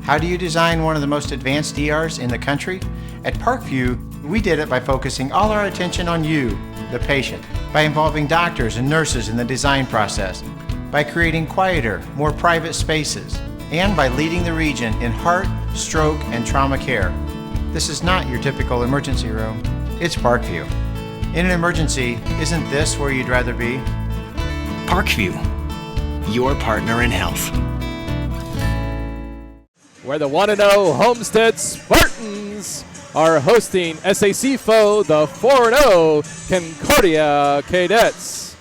How do you design one of the most advanced ERs in the country? At Parkview, we did it by focusing all our attention on you, the patient, by involving doctors and nurses in the design process, by creating quieter, more private spaces, and by leading the region in heart, stroke, and trauma care. This is not your typical emergency room. It's Parkview. In an emergency, isn't this where you'd rather be? Parkview, your partner in health. Where the 1-0 Homestead Spartans are hosting SAC foe, the 4-0 Concordia Cadets.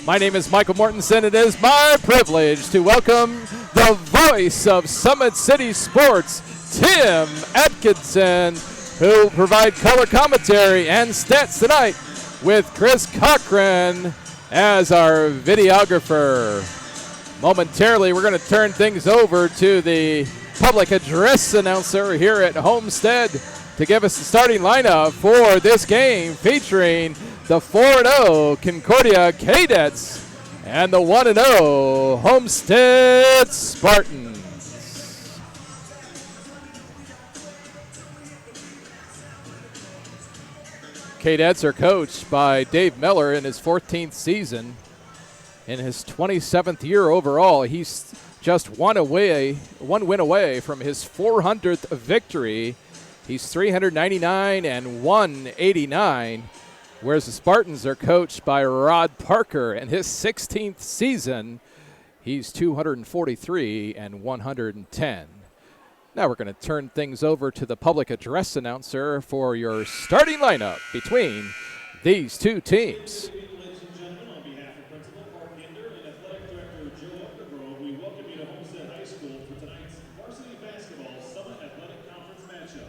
My name is Michael Mortensen. It is my privilege to welcome the voice of Summit City Sports, Tim Atkinson, who will provide color commentary and stats tonight, with Chris Cochran as our videographer. Momentarily, we're going to turn things over to the public address announcer here at Homestead to give us the starting lineup for this game, featuring the 4-0 Concordia Cadets and the 1-0 Homestead Spartans. Cadets are coached by Dave Miller in his 14th season. In his 27th year overall, he's just one win away from his 400th victory. He's 399 and 189, whereas the Spartans are coached by Rod Parker. In his 16th season, he's 243 and 110. Now we're going to turn things over to the public address announcer for your starting lineup between these two teams. Ladies and gentlemen, on behalf of Principal Mark Hinder and Athletic Director Joe Updegrove, we welcome you to Homestead High School for tonight's varsity basketball Summit Athletic Conference matchup.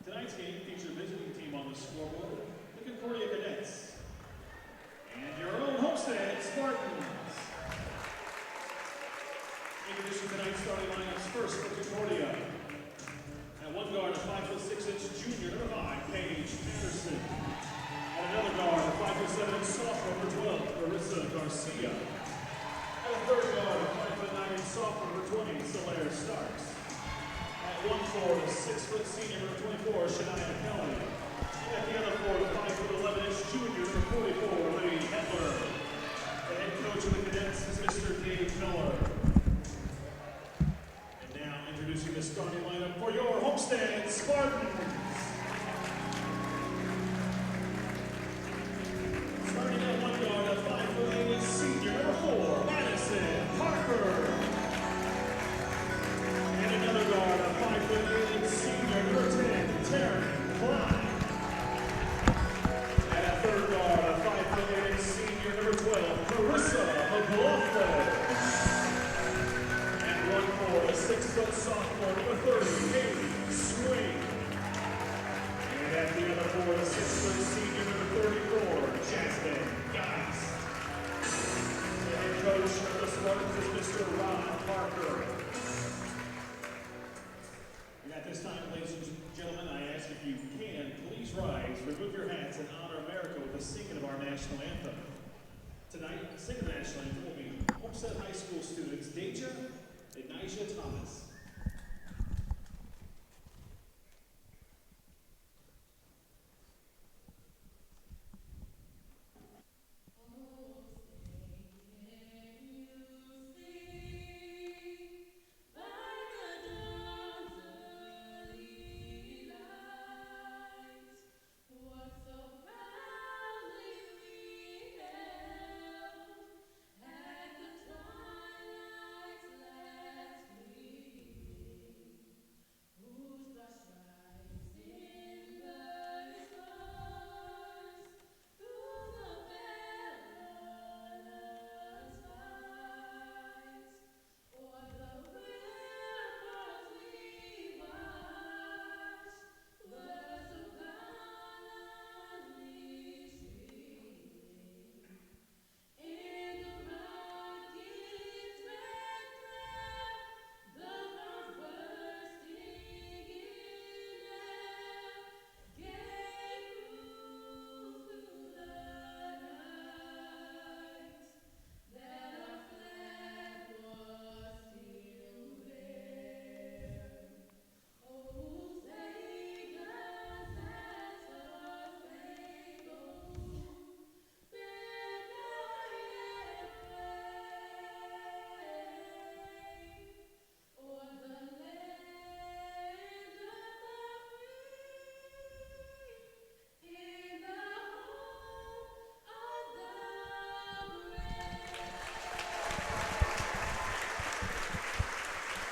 Tonight's game features a visiting team on the scoreboard, the Concordia Cadets, and your own Homestead Spartans. Introducing tonight's starting lineups first for Concordia. At one guard, a 5'6" junior, number 5, Paige Anderson. At another guard, a 5'7" sophomore, number 12, Marissa Garcia. At a third guard, a 5'9" sophomore, number 20, Solaire Starks. At 1-4, a 6' senior, number 24, Shania Kelly. And at the other four, a 5'11" junior, number 44, Lee Hetler. The head coach of the Cadets is Mr. Dave Miller. And now introducing the starting lineup for your Homestead Spartans. Starting at one guard, a 5'8" senior, number 4, Madison Parker. And another guard, a 5'8" senior, number 10, Taryn Klein. And a third guard, a 5'8" senior, number 12, Marissa McLaughlin. And 1-4, a 6' sophomore, number 30, Haley Swing. And at the other four, a 6' senior, number 34, Jasmine Geist. The head coach of the Spartans is Mr. Ron Parker. And at this time, ladies and gentlemen, I ask if you can, please rise, remove your hats, and honor America with the singing of our national anthem. Tonight, singing the national anthem will be Homestead High School students Deja and Nisha Thomas.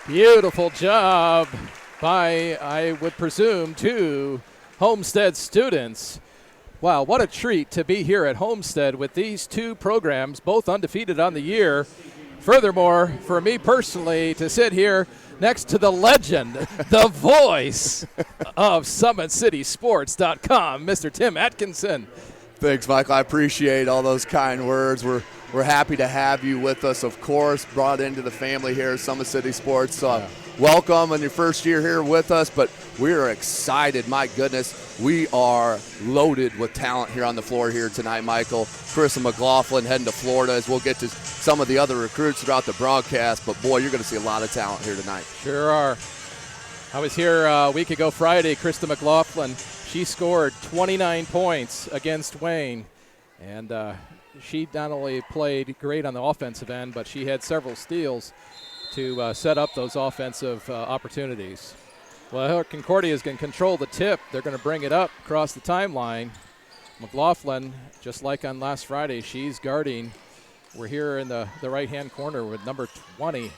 Beautiful job by, I would presume, 2 Homestead students. Wow, what a treat to be here at Homestead with these 2 programs, both undefeated on the year. Furthermore, for me personally, to sit here next to the legend, the voice of SummitCitySports.com, Mr. Tim Atkinson. Thanks, Michael. I appreciate all those kind words. We're happy to have you with us, of course, brought into the family here at Summit City Sports. Welcome on your first year here with us, but we are excited. My goodness, we are loaded with talent here on the floor here tonight, Michael. Chris and McLaughlin heading to Florida, as we'll get to some of the other recruits throughout the broadcast, but boy, you're going to see a lot of talent here tonight. Sure are. I was here a week ago Friday. Krista McLaughlin, she scored 29 points against Wayne, and she not only played great on the offensive end, but she had several steals to set up those offensive opportunities. Well, Concordia is going to control the tip. They're going to bring it up across the timeline. McLaughlin, just like on last Friday, she's guarding. We're here in the right-hand corner with number 20,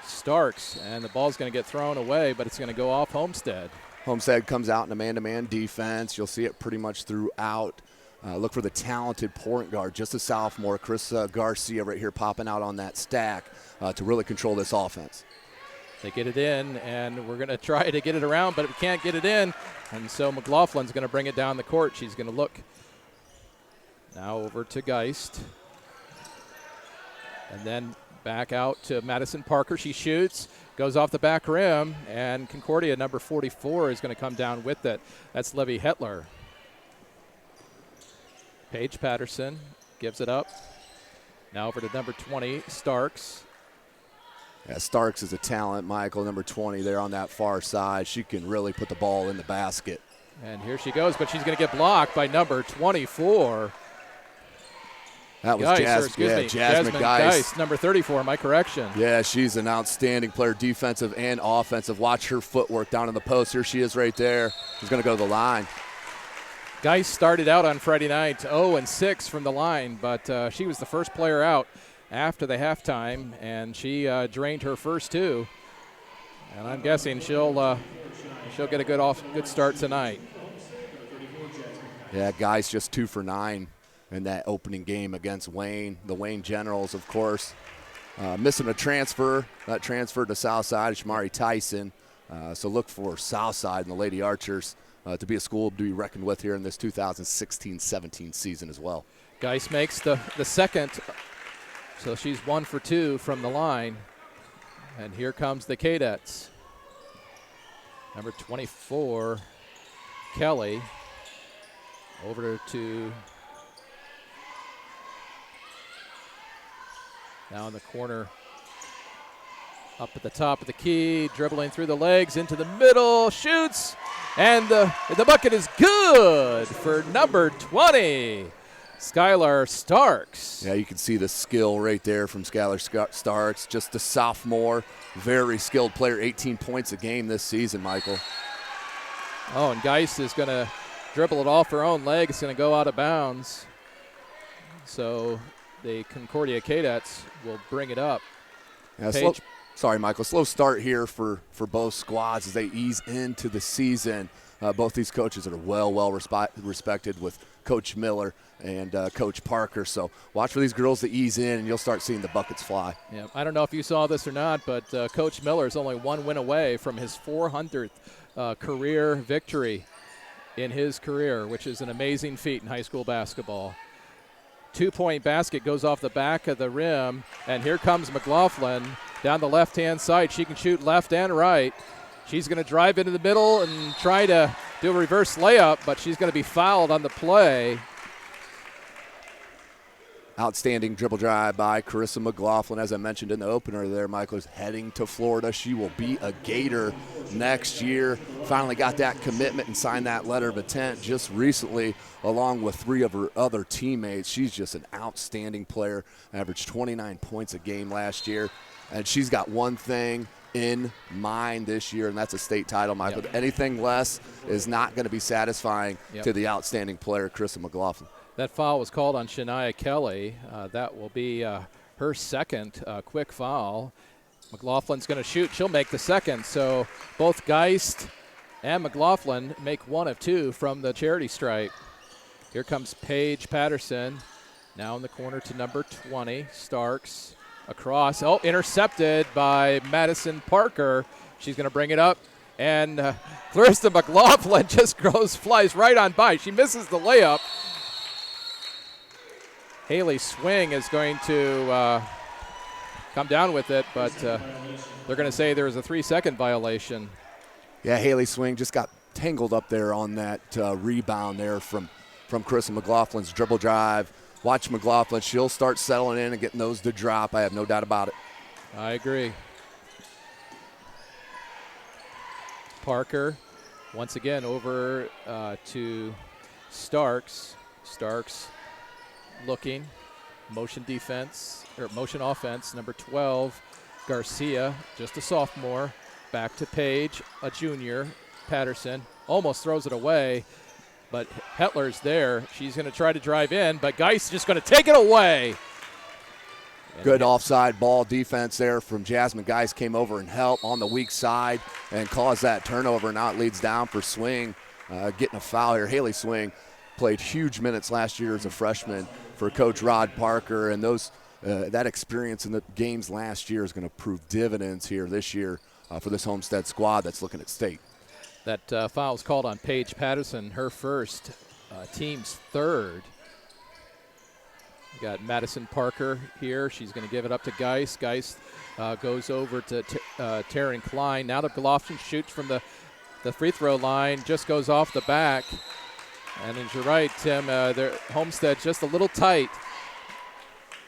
Starks, and the ball's going to get thrown away, but it's going to go off Homestead. Homestead comes out in a man-to-man defense. You'll see it pretty much throughout. Look for the talented point guard, just a sophomore, Chris Garcia right here popping out on that stack to really control this offense. They get it in, and we're going to try to get it around, but we can't get it in. And so McLaughlin's going to bring it down the court. She's going to look now over to Geist. And then back out to Madison Parker. She shoots, goes off the back rim, and Concordia, number 44, is going to come down with it. That's Levy Hetler. Paige Patterson gives it up. Now over to number 20, Starks. Yeah, Starks is a talent, Michael, number 20 there on that far side. She can really put the ball in the basket. And here she goes, but she's going to get blocked by number 24. That was Jasmine Geist, number 34, my correction. Yeah, she's an outstanding player, defensive and offensive. Watch her footwork down in the post. Here she is right there. She's going to go to the line. Geist started out on Friday night 0-6 from the line, but she was the first player out after the halftime, and she drained her first 2. And I'm guessing she'll get a good start tonight. Yeah, Geist just 2 for 9 in that opening game against Wayne. The Wayne Generals, of course, missing a transfer. That transfer to Southside, Shamari Tyson. So look for Southside and the Lady Archers to be a school to be reckoned with here in this 2016-17 season as well. Geist makes the second, so she's 1 for 2 from the line. And here comes the Cadets. Number 24, Kelly, over to now in the corner, up at the top of the key, dribbling through the legs, into the middle, shoots, and the bucket is good for number 20, Skylar Starks. Yeah, you can see the skill right there from Skylar Starks, just a sophomore, very skilled player, 18 points a game this season, Michael. Oh, and Geist is going to dribble it off her own leg. It's going to go out of bounds. So the Concordia Cadets will bring it up. Yeah, sorry, Michael. Slow start here for both squads as they ease into the season. Both these coaches are well respected with Coach Miller and Coach Parker. So watch for these girls to ease in, and you'll start seeing the buckets fly. Yeah, I don't know if you saw this or not, but Coach Miller is only 1 win away from his 400th career victory in his career, which is an amazing feat in high school basketball. 2-point basket goes off the back of the rim, and here comes McLaughlin down the left-hand side. She can shoot left and right. She's going to drive into the middle and try to do a reverse layup, but she's going to be fouled on the play. Outstanding dribble drive by Carissa McLaughlin. As I mentioned in the opener there, Michael is heading to Florida. She will be a Gator next year. Finally got that commitment and signed that letter of intent just recently, along with 3 of her other teammates. She's just an outstanding player. Averaged 29 points a game last year. And she's got one thing in mind this year, and that's a state title, Michael. Yep. Anything less is not going to be satisfying to the outstanding player, Carissa McLaughlin. That foul was called on Shania Kelly. That will be her second quick foul. McLaughlin's going to shoot. She'll make the second. So both Geist and McLaughlin make one of two from the charity stripe. Here comes Paige Patterson. Now in the corner to number 20, Starks. Across. Oh, intercepted by Madison Parker. She's going to bring it up. And Clarissa McLaughlin just flies right on by. She misses the layup. Haley Swing is going to come down with it, but they're going to say there was a 3-second violation. Yeah, Haley Swing just got tangled up there on that rebound there from Clarissa McLaughlin's dribble drive. Watch McLaughlin. She'll start settling in and getting those to drop. I have no doubt about it. I agree. Parker once again over to Starks. Starks looking. Motion defense, or motion offense, number 12, Garcia, just a sophomore. Back to Page, a junior. Patterson almost throws it away, but Hetler's there. She's going to try to drive in, but Geist just going to take it away. Good offside ball defense there from Jasmine Geist. Came over and helped on the weak side and caused that turnover. Now it leads down for Swing, getting a foul here. Haley Swing played huge minutes last year as a freshman for Coach Rod Parker, and that experience in the games last year is going to prove dividends here this year for this Homestead squad that's looking at state. That foul is called on Paige Patterson, her first, team's third. We got Madison Parker here. She's going to give it up to Geist. Geist goes over to Taryn Klein. Now to McLaughlin, shoots from the free throw line, just goes off the back. And as you're right, Tim, Homestead just a little tight.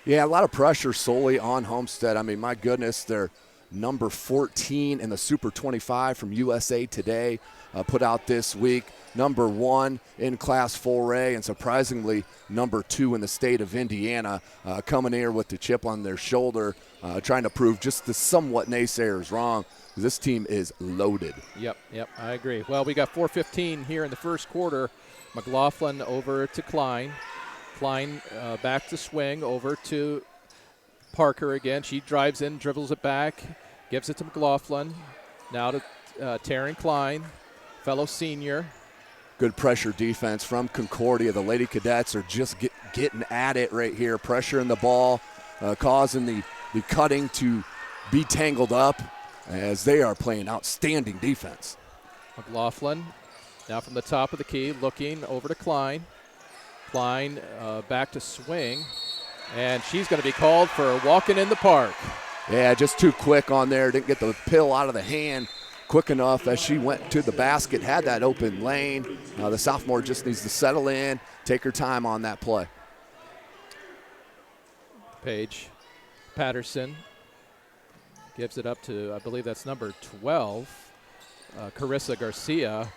Yeah, a lot of pressure solely on Homestead. I mean, my goodness, they're number 14 in the Super 25 from USA Today, put out this week. Number 1 in Class 4A, and surprisingly, number 2 in the state of Indiana, coming here with the chip on their shoulder, trying to prove just the somewhat naysayers wrong. This team is loaded. Yep, I agree. Well, we got 4:15 here in the first quarter. McLaughlin over to Klein. Klein back to Swing, over to Parker again. She drives in, dribbles it back, gives it to McLaughlin. Now to Taryn Klein, fellow senior. Good pressure defense from Concordia. The Lady Cadets are just getting at it right here, pressuring the ball, causing the cutting to be tangled up as they are playing outstanding defense. McLaughlin now from the top of the key, looking over to Klein. Klein back to Swing, and she's going to be called for walking in the park. Yeah, just too quick on there. Didn't get the pill out of the hand quick enough as she went to the basket, had that open lane. The sophomore just needs to settle in, take her time on that play. Paige Patterson gives it up to, I believe that's number 12, Carissa Garcia.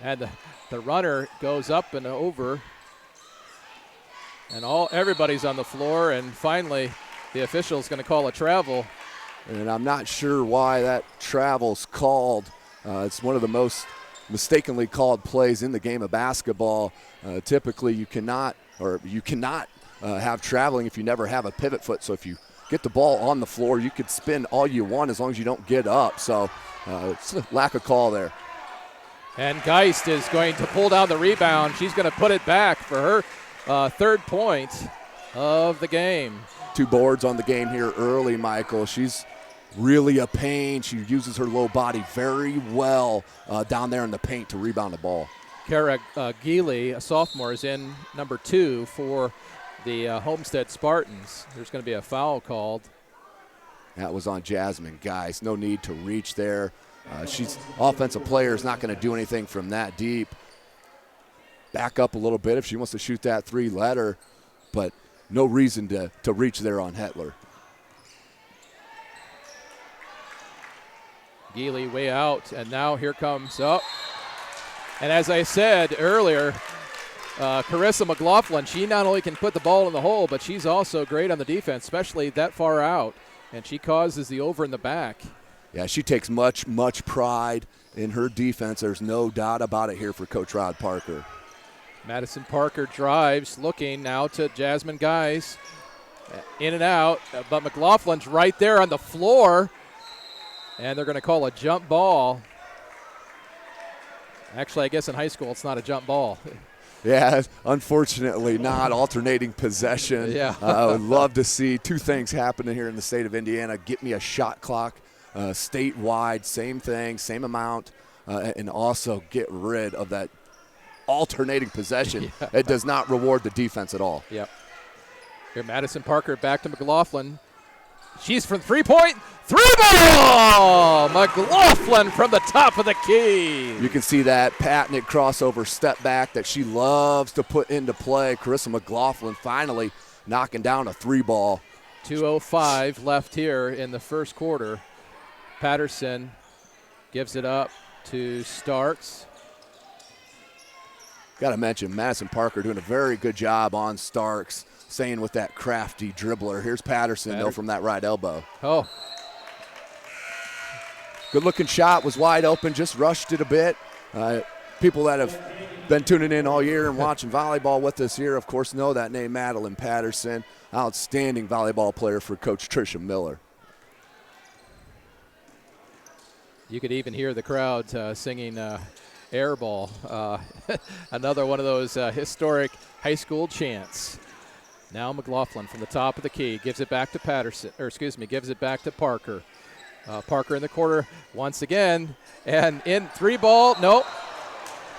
And the runner goes up and over. And everybody's on the floor, and finally the official's going to call a travel. And I'm not sure why that travel's called. It's one of the most mistakenly called plays in the game of basketball. Typically you cannot have traveling if you never have a pivot foot. So if you get the ball on the floor, you could spin all you want as long as you don't get up. So it's a lack of call there. And Geist is going to pull down the rebound. She's going to put it back for her third point of the game. 2 boards on the game here early, Michael. She's really a pain. She uses her low body very well down there in the paint to rebound the ball. Kara Geely, a sophomore, is in number 2 for the Homestead Spartans. There's going to be a foul called. That was on Jasmine Geist. No need to reach there. She's offensive player, is not going to do anything from that deep. Back up a little bit if she wants to shoot that 3, let her, but no reason to reach there on Hetler. Geely way out, and now here comes up. And as I said earlier, Carissa McLaughlin, she not only can put the ball in the hole, but she's also great on the defense, especially that far out. And she causes the over in the back. Yeah, she takes much pride in her defense. There's no doubt about it here for Coach Rod Parker. Madison Parker drives, looking now to Jasmine Geist. In and out, but McLaughlin's right there on the floor. And they're going to call a jump ball. Actually, I guess in high school it's not a jump ball. Yeah, unfortunately not. Alternating possession. Yeah. I would love to see two things happening here in the state of Indiana. Get me a shot clock statewide, same thing, same amount, and also get rid of that alternating possession. Yeah. It does not reward the defense at all. Yep. Here, Madison Parker back to McLaughlin. She's from three-point. Three ball! McLaughlin from the top of the key. You can see that patented crossover step back that she loves to put into play. Carissa McLaughlin finally knocking down a 3-ball. 2:05 left here in the first quarter. Patterson gives it up to Starks. Got to mention Madison Parker doing a very good job on Starks, staying with that crafty dribbler. Here's Patterson, though, from that right elbow. Oh. Good-looking shot, was wide open, just rushed it a bit. People that have been tuning in all year and watching volleyball with us here, of course, know that name, Madeline Patterson. Outstanding volleyball player for Coach Tricia Miller. You could even hear the crowd singing air ball. Another one of those historic high school chants. Now McLaughlin from the top of the key gives it back to gives it back to Parker. Parker in the corner once again, and in 3-ball, nope.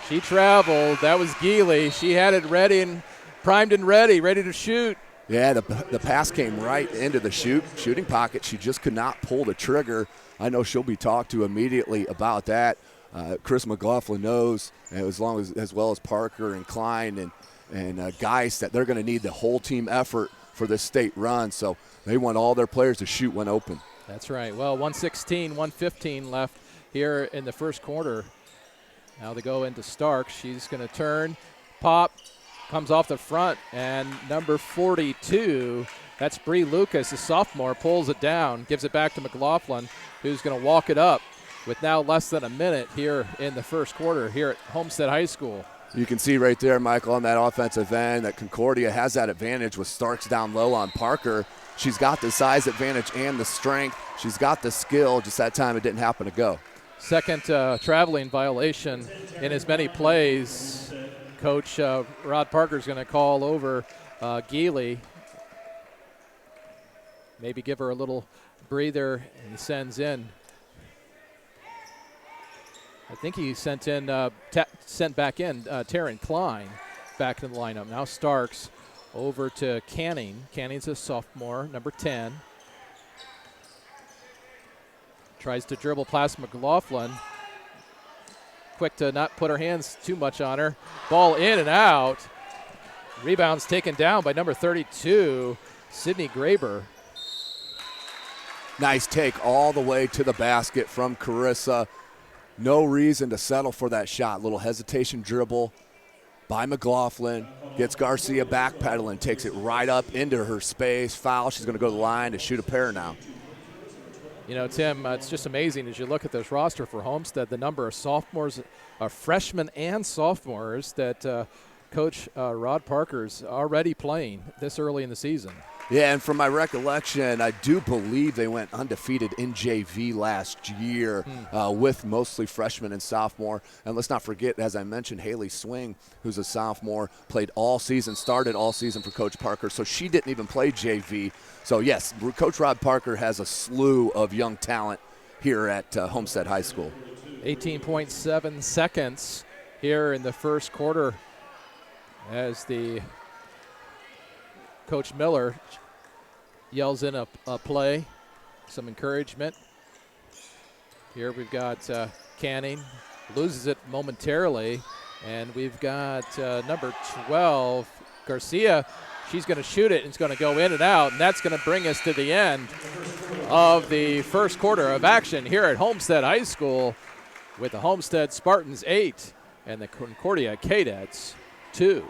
She traveled. That was Geely. She had it ready and primed and ready to shoot. Yeah, the pass came right into the shooting pocket. She just could not pull the trigger. I know she'll be talked to immediately about that. Chris McLaughlin knows, as well as Parker and Klein and Geist, that they're going to need the whole team effort for this state run. So they want all their players to shoot when open. That's right. Well, 1:16, 1:15 left here in the first quarter. Now they go into Starks. She's going to turn, pop, comes off the front, and number 42, that's Bree Lucas, a sophomore, pulls it down, gives it back to McLaughlin, who's going to walk it up with now less than a minute here in the first quarter here at Homestead High School. You can see right there, Michael, on that offensive end that Concordia has that advantage with Starks down low on Parker. She's got the size advantage and the strength. She's got the skill. Just that time it didn't happen to go. Second traveling violation in as many plays. Coach Rod Parker's going to call over Geely. Maybe give her a little breather, and he sends in. I think he sent back in Taryn Klein back in the lineup. Now Starks over to Canning. Canning's a sophomore, number 10. Tries to dribble past McLaughlin. Quick to not put her hands too much on her. Ball in and out. Rebounds taken down by number 32, Sydney Graber. Nice take all the way to the basket from Carissa. No reason to settle for that shot. Little hesitation dribble by McLaughlin. Gets Garcia backpedaling, takes it right up into her space. Foul. She's going to go to the line to shoot a pair now. You know, Tim, it's just amazing as you look at this roster for Homestead, the number of sophomores, freshmen and sophomores that Coach Rod Parker's already playing this early in the season. Yeah, and from my recollection, I do believe they went undefeated in JV last year with mostly freshmen and sophomore. And let's not forget, as I mentioned, Haley Swing, who's a sophomore, played all season, started all season for Coach Parker, so she didn't even play JV. So, yes, Coach Rod Parker has a slew of young talent here at Homestead High School. 18.7 seconds here in the first quarter as the Coach Miller yells in a play, some encouragement. Here we've got Canning, loses it momentarily, and we've got number 12, Garcia. She's going to shoot it, and it's going to go in and out, and that's going to bring us to the end of the first quarter of action here at Homestead High School with the Homestead Spartans 8 and the Concordia Cadets 2.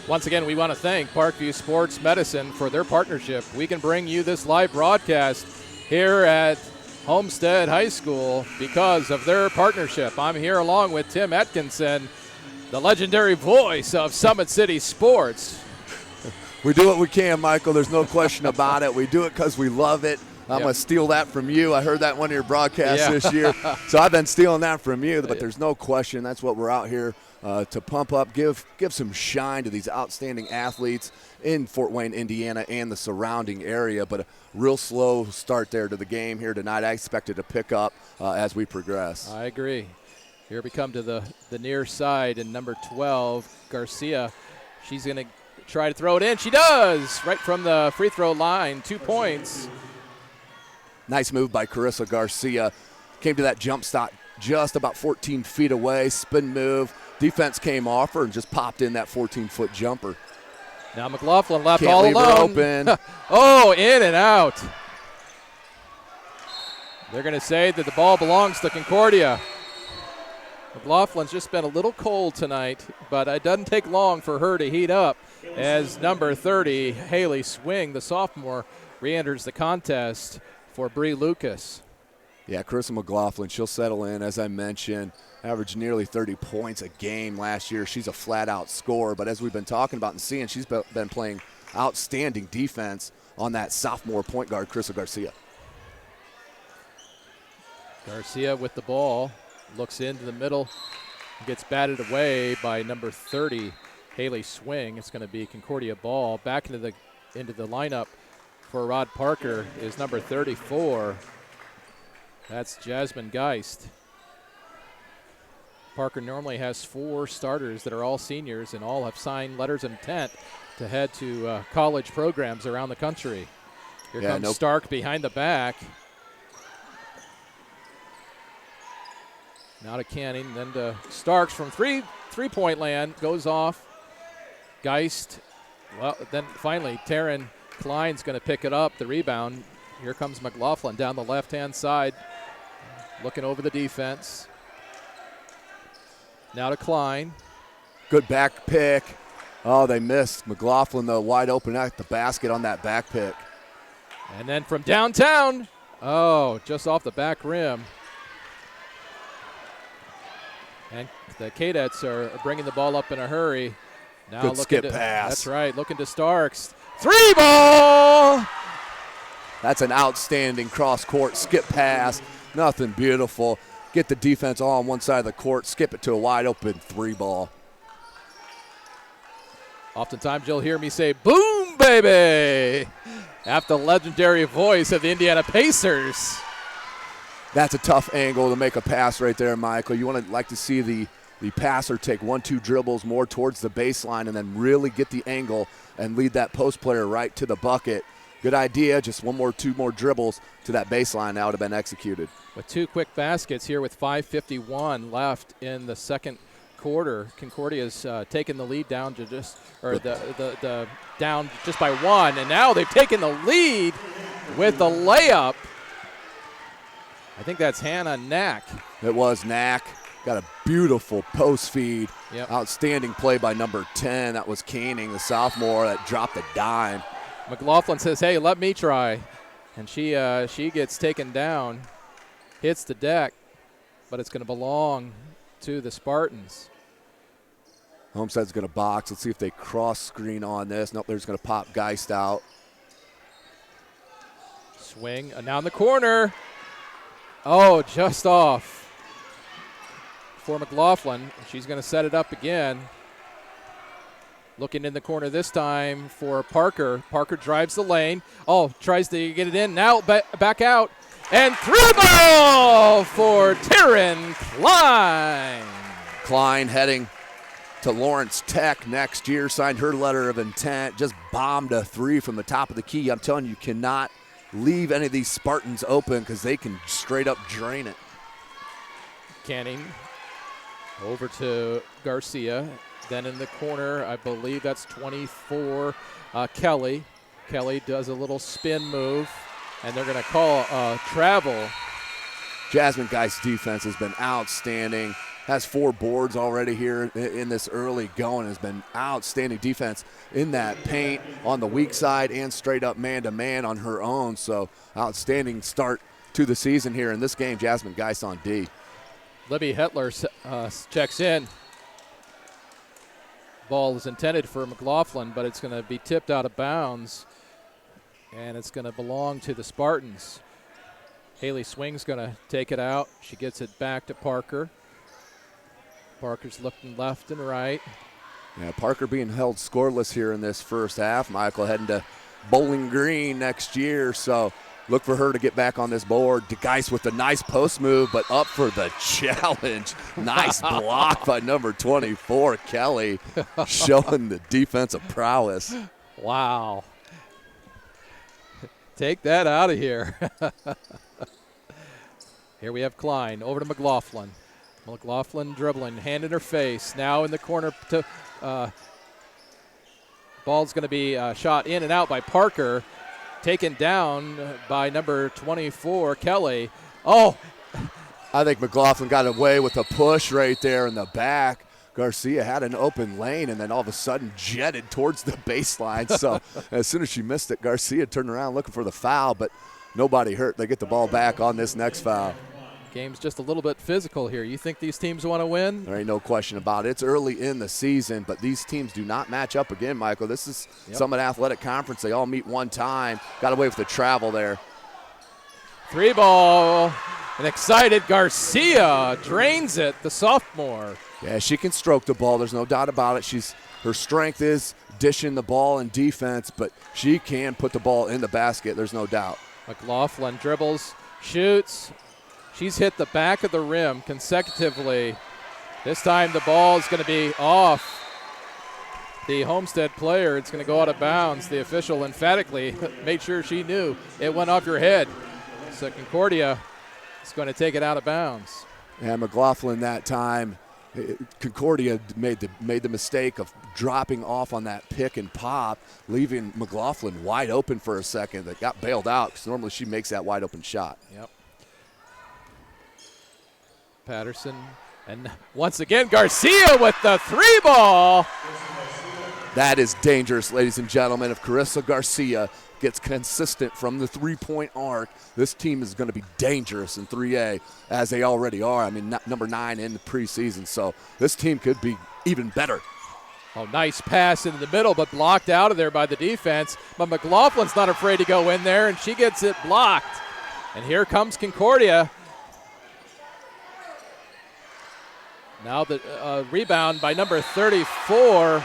Once again, we want to thank Parkview Sports Medicine for their partnership. We can bring you this live broadcast here at Homestead High School because of their partnership. I'm here along with Tim Atkinson, the legendary voice of Summit City Sports. We do what we can, Michael. There's no question about it. We do it because we love it. I'm going to steal that from you. I heard that in one of your broadcasts this year. So I've been stealing that from you, but there's no question that's what we're out here to pump up, give some shine to these outstanding athletes in Fort Wayne, Indiana, and the surrounding area. But a real slow start there to the game here tonight. I expect it to pick up as we progress. I agree. Here we come to the near side, and number 12, Garcia. She's going to try to throw it in. She does! Right from the free throw line, 2 points. Nice move by Carissa Garcia. Came to that jump stop just about 14 feet away. Spin move. Defense came off her and just popped in that 14-foot jumper. Now McLaughlin left Can't all leave alone. her open. Oh, in and out. They're going to say that the ball belongs to Concordia. McLaughlin's just been a little cold tonight, but it doesn't take long for her to heat up as number 30, Haley Swing, the sophomore, re-enters the contest for Bree Lucas. Yeah, Carissa McLaughlin, she'll settle in, as I mentioned, averaged nearly 30 points a game last year. She's a flat-out scorer, but as we've been talking about and seeing, she's been playing outstanding defense on that sophomore point guard, Carissa Garcia. Garcia with the ball, looks into the middle, gets batted away by number 30, Haley Swing. It's going to be Concordia ball. Back into the lineup for Rod Parker is number 34. That's Jasmine Geist. Parker normally has 4 starters that are all seniors and all have signed letters of intent to head to college programs around the country. Here comes Stark behind the back. Now to Canning, then to Starks from three-point land, goes off. Geist, well, then finally Taryn Klein's going to pick it up, the rebound. Here comes McLaughlin down the left-hand side, looking over the defense. Now to Klein. Good back pick. Oh, they missed. McLaughlin, though, wide open at the basket on that back pick. And then from downtown, oh, just off the back rim. And the Cadets are bringing the ball up in a hurry. Now good skip pass. That's right, looking to Starks. 3-ball! That's an outstanding cross-court skip pass. Nothing beautiful. Get the defense all on one side of the court, skip it to a wide-open 3-ball. Oftentimes you'll hear me say, boom, baby, after the legendary voice of the Indiana Pacers. That's a tough angle to make a pass right there, Michael. You want to like to see the passer take 1-2 dribbles more towards the baseline and then really get the angle and lead that post player right to the bucket. Good idea. Just 2 more dribbles to that baseline. That would have been executed. With 2 quick baskets here with 5:51 left in the second quarter, Concordia's taken the lead down to the down just by 1, and now they've taken the lead with the layup. I think that's Hannah Knack. It was Knack. Got a beautiful post feed. Yep. Outstanding play by number 10. That was Canning, the sophomore, that dropped a dime. McLaughlin says, hey, let me try. And she gets taken down, hits the deck, but it's going to belong to the Spartans. Homestead's going to box. Let's see if they cross screen on this. Nope, they're just going to pop Geist out. Swing, now in the corner. Oh, just off for McLaughlin. She's going to set it up again. Looking in the corner this time for Parker. Parker drives the lane. Oh, tries to get it in. Now back out. And 3-ball for Taryn Klein. Klein heading to Lawrence Tech next year. Signed her letter of intent. Just bombed a 3 from the top of the key. I'm telling you, cannot leave any of these Spartans open because they can straight up drain it. Canning over to Garcia. Then in the corner, I believe that's 24, Kelly. Kelly does a little spin move, and they're going to call travel. Jasmine Geist's defense has been outstanding. has 4 boards already here in this early going. Has been outstanding defense in that paint on the weak side and straight up man-to-man on her own. So outstanding start to the season here in this game. Jasmine Geist on D. Libby Hetler checks in. Ball is intended for McLaughlin, but it's going to be tipped out of bounds, and it's going to belong to the Spartans. Haley Swing's going to take it out. She gets it back to Parker. Parker's looking left and right. Yeah, Parker being held scoreless here in this first half. Michael heading to Bowling Green next year, so look for her to get back on this board. DeGeist with a nice post move, but up for the challenge. Nice block by number 24, Kelly, showing the defensive prowess. Wow. Take that out of here. Here we have Klein over to McLaughlin. McLaughlin dribbling, hand in her face. Now in the corner to ball's going to be shot in and out by Parker. Taken down by number 24, Kelly. Oh! I think McLaughlin got away with a push right there in the back. Garcia had an open lane and then all of a sudden jetted towards the baseline. So as soon as she missed it, Garcia turned around looking for the foul, but nobody hurt. They get the ball back on this next foul. Game's just a little bit physical here. You think these teams want to win? There ain't no question about it. It's early in the season, but these teams do not match up again, Michael. This is Summit Athletic Conference. They all meet one time. Got away with the travel there. 3 ball. An excited Garcia drains it, the sophomore. Yeah, she can stroke the ball. There's no doubt about it. Her strength is dishing the ball in defense, but she can put the ball in the basket. There's no doubt. McLaughlin dribbles, shoots. She's hit the back of the rim consecutively. This time the ball is going to be off the Homestead player. It's going to go out of bounds. The official emphatically made sure she knew it went off your head. So Concordia is going to take it out of bounds. And McLaughlin that time, Concordia made the mistake of dropping off on that pick and pop, leaving McLaughlin wide open for a second. That got bailed out because normally she makes that wide open shot. Yep. Patterson, and once again Garcia with the 3 ball. That is dangerous, ladies and gentlemen. If Carissa Garcia gets consistent from the 3-point arc, this team is going to be dangerous in 3A, as they already are. I mean, number 9 in the preseason, so this team could be even better. Oh, nice pass into the middle, but blocked out of there by the defense. But McLaughlin's not afraid to go in there, and she gets it blocked. And here comes Concordia. Now the rebound by number 34.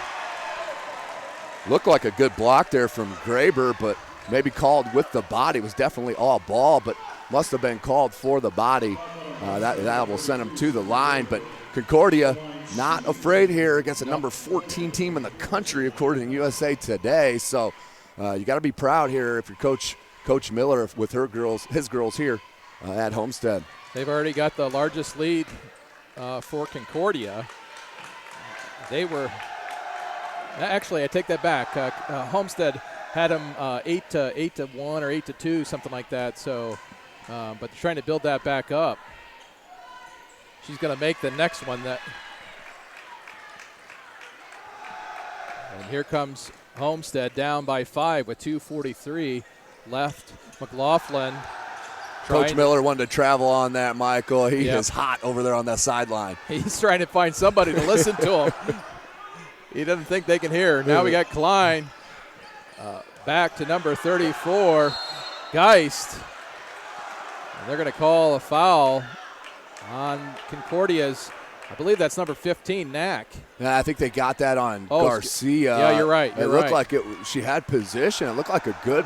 Looked like a good block there from Graber, but maybe called with the body. It was definitely all ball, but must have been called for the body. That will send them to the line. But Concordia not afraid here against a number 14 team in the country, according to USA Today. So you got to be proud here if you're Coach Miller with his girls here at Homestead. They've already got the largest lead for Concordia. They were actually, I take that back. Homestead had them 8-1 or 8-2, something like that. So, but they're trying to build that back up. She's going to make the next one. And here comes Homestead down by 5 with 2:43 left. McLaughlin. Coach Miller wanted to travel on that, Michael. He is hot over there on that sideline. He's trying to find somebody to listen to him. He doesn't think they can hear. Now we got Klein back to number 34, Geist. And they're going to call a foul on Concordia's, I believe that's number 15, Knack. Yeah, I think they got that on Garcia. Yeah, you're right. It looked like she had position. It looked like a good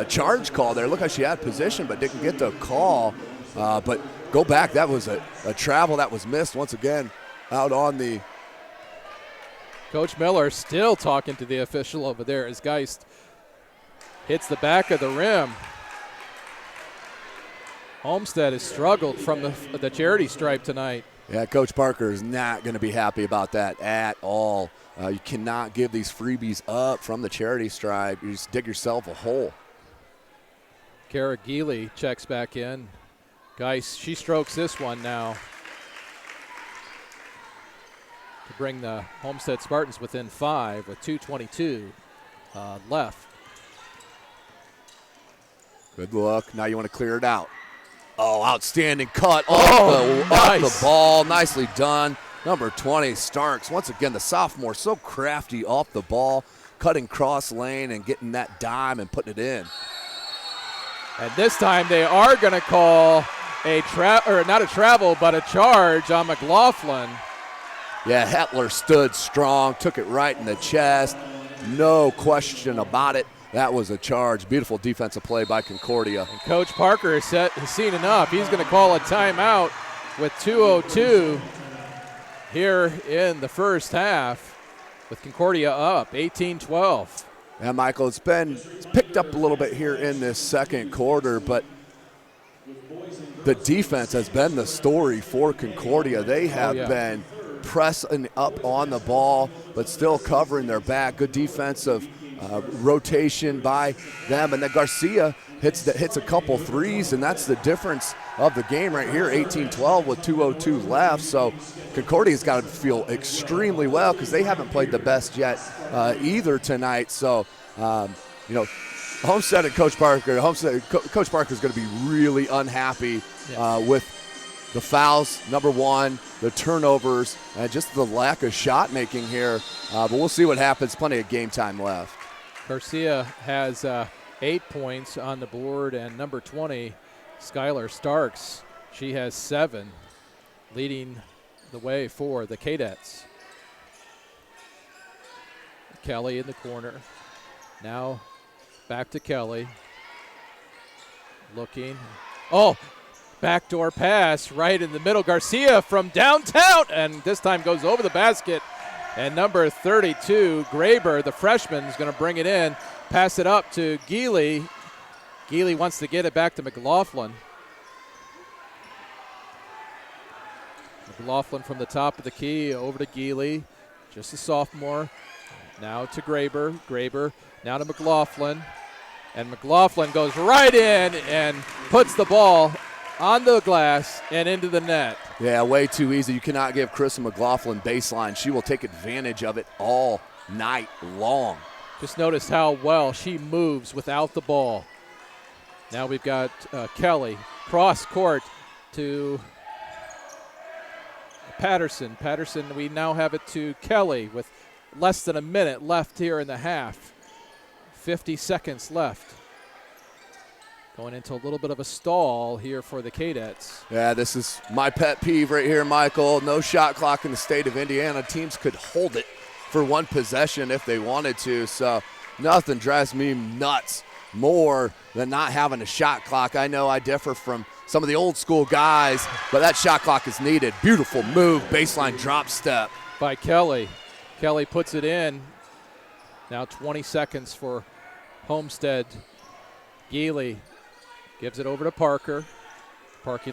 charge call there. It looked like she had position but didn't get the call. But go back. That was a travel that was missed once again out on the. Coach Miller still talking to the official over there as Geist hits the back of the rim. Homestead has struggled from the charity stripe tonight. Yeah, Coach Parker is not going to be happy about that at all. You cannot give these freebies up from the charity stripe. You just dig yourself a hole. Kara Geely checks back in. Geist, she strokes this one now. to bring the Homestead Spartans within 5 with 2:22 left. Good look. Now you want to clear it out. Oh, outstanding cut Oh, off nice. the ball. Nicely done. Number 20, Starks. Once again, the sophomore so crafty off the ball, cutting cross lane and getting that dime and putting it in. And this time they are going to call not a travel, but a charge on McLaughlin. Yeah, Hetler stood strong, took it right in the chest. No question about it. That was a charge. Beautiful defensive play by Concordia. And Coach Parker has seen enough. He's going to call a timeout with 2:02 here in the first half with Concordia up 18-12. Yeah, Michael, it's picked up a little bit here in this second quarter, but the defense has been the story for Concordia. They have been pressing up on the ball, but still covering their back. Good defensive rotation by them, and then Garcia hits a couple threes, and that's the difference of the game right here. 18-12 with 2:02 left. So Concordia's got to feel extremely well because they haven't played the best yet either tonight. So Homestead and Coach Parker. Coach Parker is going to be really unhappy with the fouls, number one, the turnovers, and just the lack of shot making here. But we'll see what happens. Plenty of game time left. Garcia has 8 points on the board, and number 20, Skylar Starks, she has 7, leading the way for the Cadets. Kelly in the corner. Now back to Kelly. Looking. Oh, backdoor pass right in the middle. Garcia from downtown, and this time goes over the basket. And number 32, Graber, the freshman, is going to bring it in, pass it up to Geely. Geely wants to get it back to McLaughlin. McLaughlin from the top of the key over to Geely, just a sophomore. Now to Graber. Graber now to McLaughlin. And McLaughlin goes right in and puts the ball on the glass and into the net. Yeah, way too easy. You cannot give Carissa McLaughlin baseline. She will take advantage of it all night long. Just notice how well she moves without the ball. Now we've got Kelly cross court to Patterson. Patterson, we now have it to Kelly with less than a minute left here in the half. 50 seconds left. Going into a little bit of a stall here for the Cadets. Yeah, this is my pet peeve right here, Michael. No shot clock in the state of Indiana. Teams could hold it for one possession if they wanted to. So nothing drives me nuts more than not having a shot clock. I know I differ from some of the old school guys, but that shot clock is needed. Beautiful move, baseline drop step. By Kelly. Kelly puts it in. Now 20 seconds for Homestead. Geely gives it over to Parker. Parker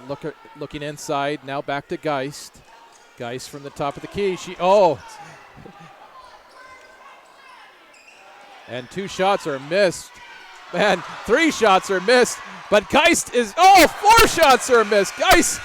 looking inside. Now back to Geist. Geist from the top of the key. And 2 shots are missed. Man, 3 shots are missed. But Geist 4 shots are missed. Geist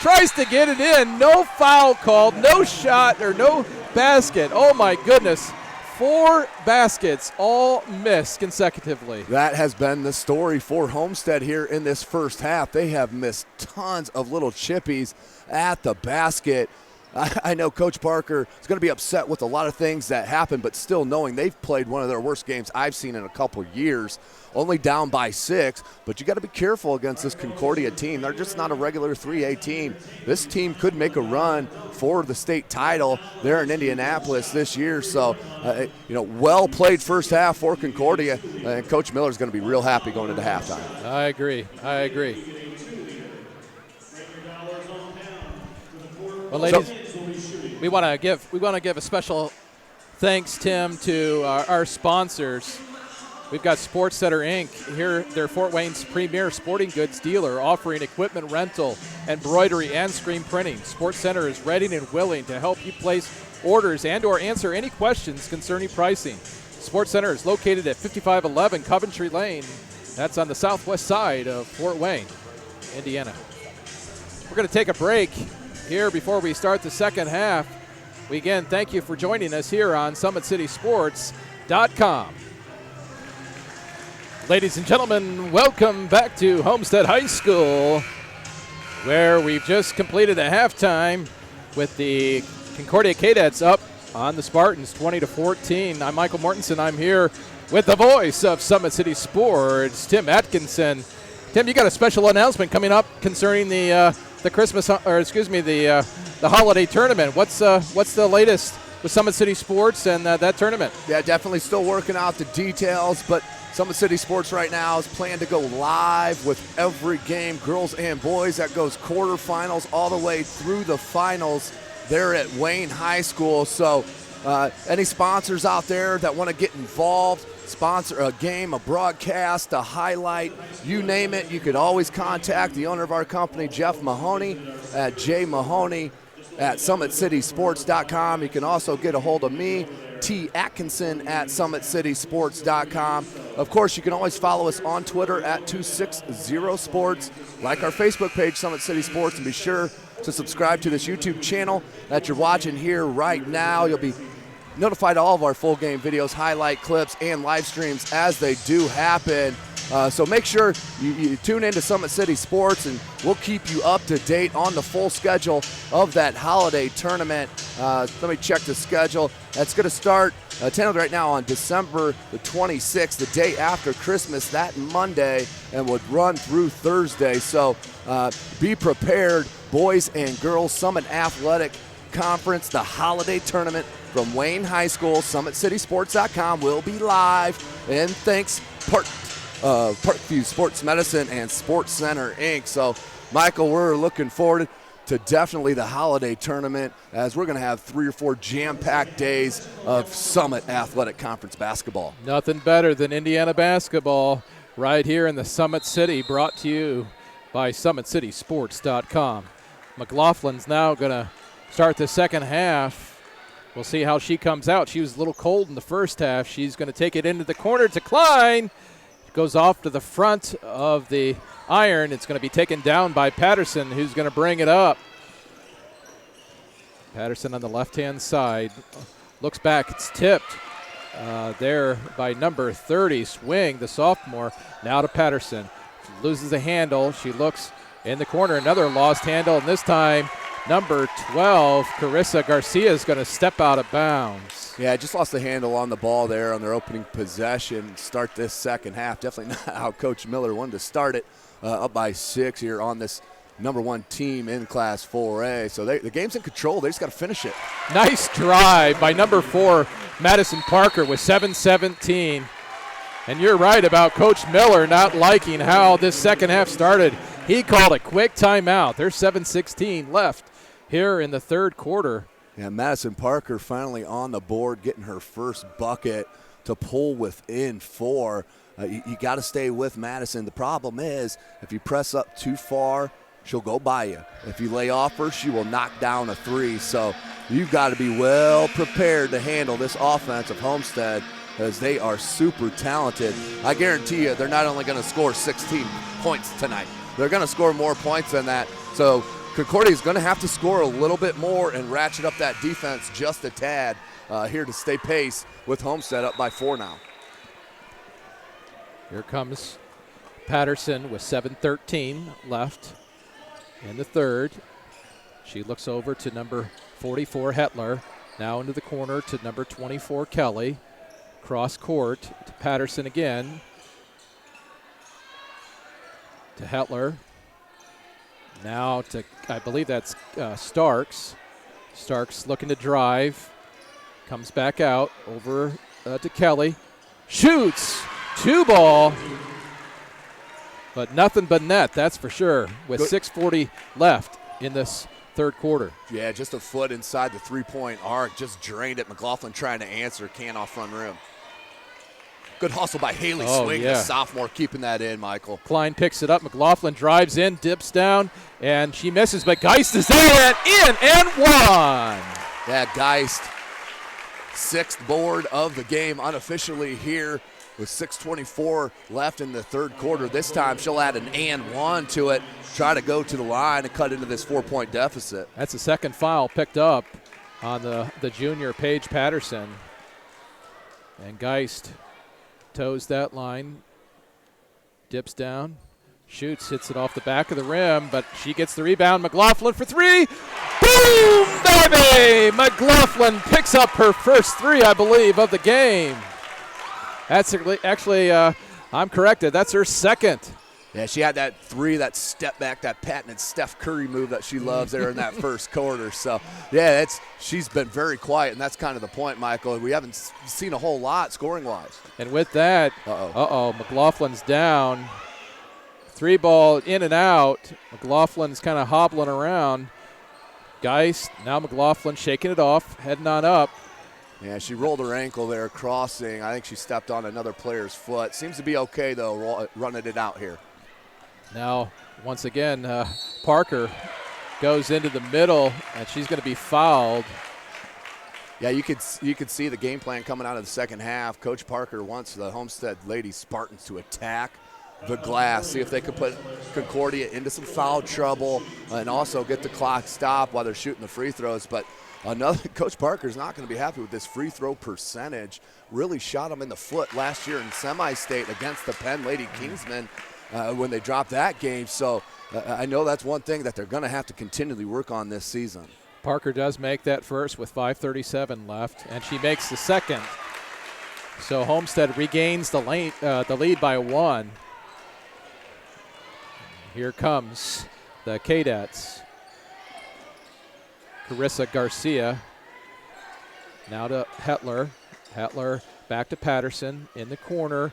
tries to get it in. No foul called. No shot or no basket. Oh my goodness. 4 baskets, all missed consecutively. That has been the story for Homestead here in this first half. They have missed tons of little chippies at the basket. I know Coach Parker is going to be upset with a lot of things that happened, but still knowing they've played one of their worst games I've seen in a couple years, only down by 6. But you got to be careful against this Concordia team. They're just not a regular 3A team. This team could make a run for the state title there in Indianapolis this year. So, well played first half for Concordia, and Coach Miller is going to be real happy going into halftime. I agree. Well, ladies, we want to give a special thanks, Tim, to our sponsors. We've got Sports Center Inc. Here, they're Fort Wayne's premier sporting goods dealer, offering equipment rental, embroidery, and screen printing. Sports Center is ready and willing to help you place orders and/or answer any questions concerning pricing. Sports Center is located at 5511 Coventry Lane. That's on the southwest side of Fort Wayne, Indiana. We're going to take a break here before we start the second half. We again thank you for joining us here on SummitCitySports.com. Ladies and gentlemen, welcome back to Homestead High School, where we've just completed a halftime with the Concordia Cadets up on the Spartans 20-14. I'm Michael Mortensen. I'm here with the voice of Summit City Sports, Tim Atkinson. Tim, you got a special announcement coming up concerning the holiday tournament. What's the latest with Summit City Sports and that tournament? Yeah, definitely still working out the details, but Summit City Sports right now is planned to go live with every game, girls and boys. That goes quarterfinals all the way through the finals there at Wayne High School. So any sponsors out there that want to get involved, sponsor a game, a broadcast, a highlight, you name it, you could always contact the owner of our company, Jeff Mahoney, at jmahoney@SummitCitySports.com. You can also get a hold of me, T. Atkinson, at SummitCitySports.com. Of course, you can always follow us on Twitter at 260sports. Like our Facebook page, Summit City Sports, and be sure to subscribe to this YouTube channel that you're watching here right now. You'll be notified of all of our full game videos, highlight clips, and live streams as they do happen. So make sure you tune into Summit City Sports, and we'll keep you up to date on the full schedule of that holiday tournament. Let me check the schedule. That's going to start tentatively right now on December the 26th, the day after Christmas, that Monday, and would run through Thursday. So be prepared, boys and girls. Summit Athletic Conference, the holiday tournament from Wayne High School. SummitCitySports.com will be live. And thanks, Parkview Sports Medicine and Sports Center, Inc. So, Michael, we're looking forward to definitely the holiday tournament, as we're going to have 3 or 4 jam-packed days of Summit Athletic Conference basketball. Nothing better than Indiana basketball right here in the Summit City, brought to you by SummitCitySports.com. McLaughlin's now going to start the second half. We'll see how she comes out. She was a little cold in the first half. She's going to take it into the corner to Klein. Goes off to the front of the iron. It's going to be taken down by Patterson, who's going to bring it up. Patterson on the left-hand side. Looks back. It's tipped there by number 30, Swing, the sophomore. Now to Patterson. She loses the handle. She looks in the corner. Another lost handle, and this time number 12, Carissa Garcia, is going to step out of bounds. Yeah, just lost the handle on the ball there on their opening possession. Start this second half. Definitely not how Coach Miller wanted to start it. Up by 6 here on this number 1 team in Class 4A. So the game's in control. They just got to finish it. Nice drive by number 4, Madison Parker, with 7:17. And you're right about Coach Miller not liking how this second half started. He called a quick timeout. There's 7:16 left here in the third quarter. Yeah, Madison Parker finally on the board, getting her first bucket to pull within 4. You got to stay with Madison. The problem is, if you press up too far, she'll go by you. If you lay off her, she will knock down a 3. So you've got to be well prepared to handle this offense of Homestead, as they are super talented. I guarantee you they're not only going to score 16 points tonight. They're going to score more points than that. So Concordia is going to have to score a little bit more and ratchet up that defense just a tad here to stay pace with Homestead up by 4 now. Here comes Patterson with 7:13 left in the third. She looks over to number 44, Hetler. Now into the corner to number 24, Kelly. Cross court to Patterson again. To Hetler. Now to, I believe that's Starks. Starks looking to drive. Comes back out over to Kelly. Shoots. 2 ball. But nothing but net, that's for sure, with 6:40 left in this third quarter. Yeah, just a foot inside the three-point arc. Just drained it. McLaughlin trying to answer. Can off front rim. Good hustle by Haley Swing, the sophomore, keeping that in, Michael. Klein picks it up. McLaughlin drives in, dips down, and she misses, but Geist is there and in and one. Yeah, Geist, 6th board of the game unofficially here with 6:24 left in the third quarter. This time she'll add an and one to it, try to go to the line and cut into this 4-point deficit. That's the second foul picked up on the junior Paige Patterson. And Geist toes that line, dips down, shoots, hits it off the back of the rim, but she gets the rebound. McLaughlin for three. Boom, baby! McLaughlin picks up her first three, I believe, of the game. That's actually, I'm corrected, that's her second. Yeah, she had that three, that step back, that patented Steph Curry move that she loves there in that first quarter. So, yeah, she's been very quiet, and that's kind of the point, Michael. We haven't seen a whole lot scoring-wise. And with that, McLaughlin's down. Three ball in and out. McLaughlin's kind of hobbling around. Geist, now McLaughlin shaking it off, heading on up. Yeah, she rolled her ankle there crossing. I think she stepped on another player's foot. Seems to be okay, though, running it out here. Now, once again, Parker goes into the middle, and she's going to be fouled. Yeah, you could see the game plan coming out of the second half. Coach Parker wants the Homestead Lady Spartans to attack the glass, see if they can put Concordia into some foul trouble, and also get the clock stopped while they're shooting the free throws. But Coach Parker's not going to be happy with this free throw percentage. Really shot him in the foot last year in semi-state against the Penn Lady Kingsmen when they dropped that game. So I know that's one thing that they're going to have to continually work on this season. Parker does make that first with 5:37 left, and she makes the second. So Homestead regains the lead by one. Here comes the Cadettes. Carissa Garcia. Now to Hetler. Hetler back to Patterson in the corner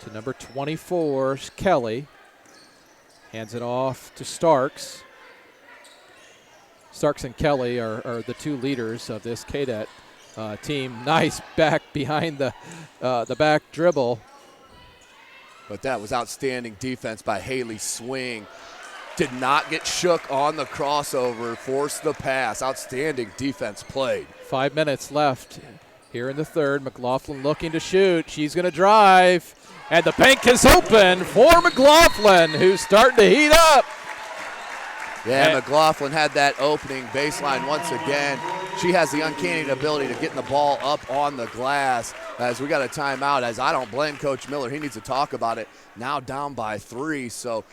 to number 24, Kelly. Hands it off to Starks. Starks and Kelly are the two leaders of this Cadet team. Nice back behind the back dribble. But that was outstanding defense by Haley Swing. Did not get shook on the crossover, forced the pass. Outstanding defense played. 5 minutes left here in the third. McLaughlin looking to shoot. She's going to drive. And the bank is open for McLaughlin, who's starting to heat up. Yeah, McLaughlin had that opening baseline once again. She has the uncanny ability to get the ball up on the glass. As we got a timeout, as I don't blame Coach Miller. He needs to talk about it. Now down by 3, so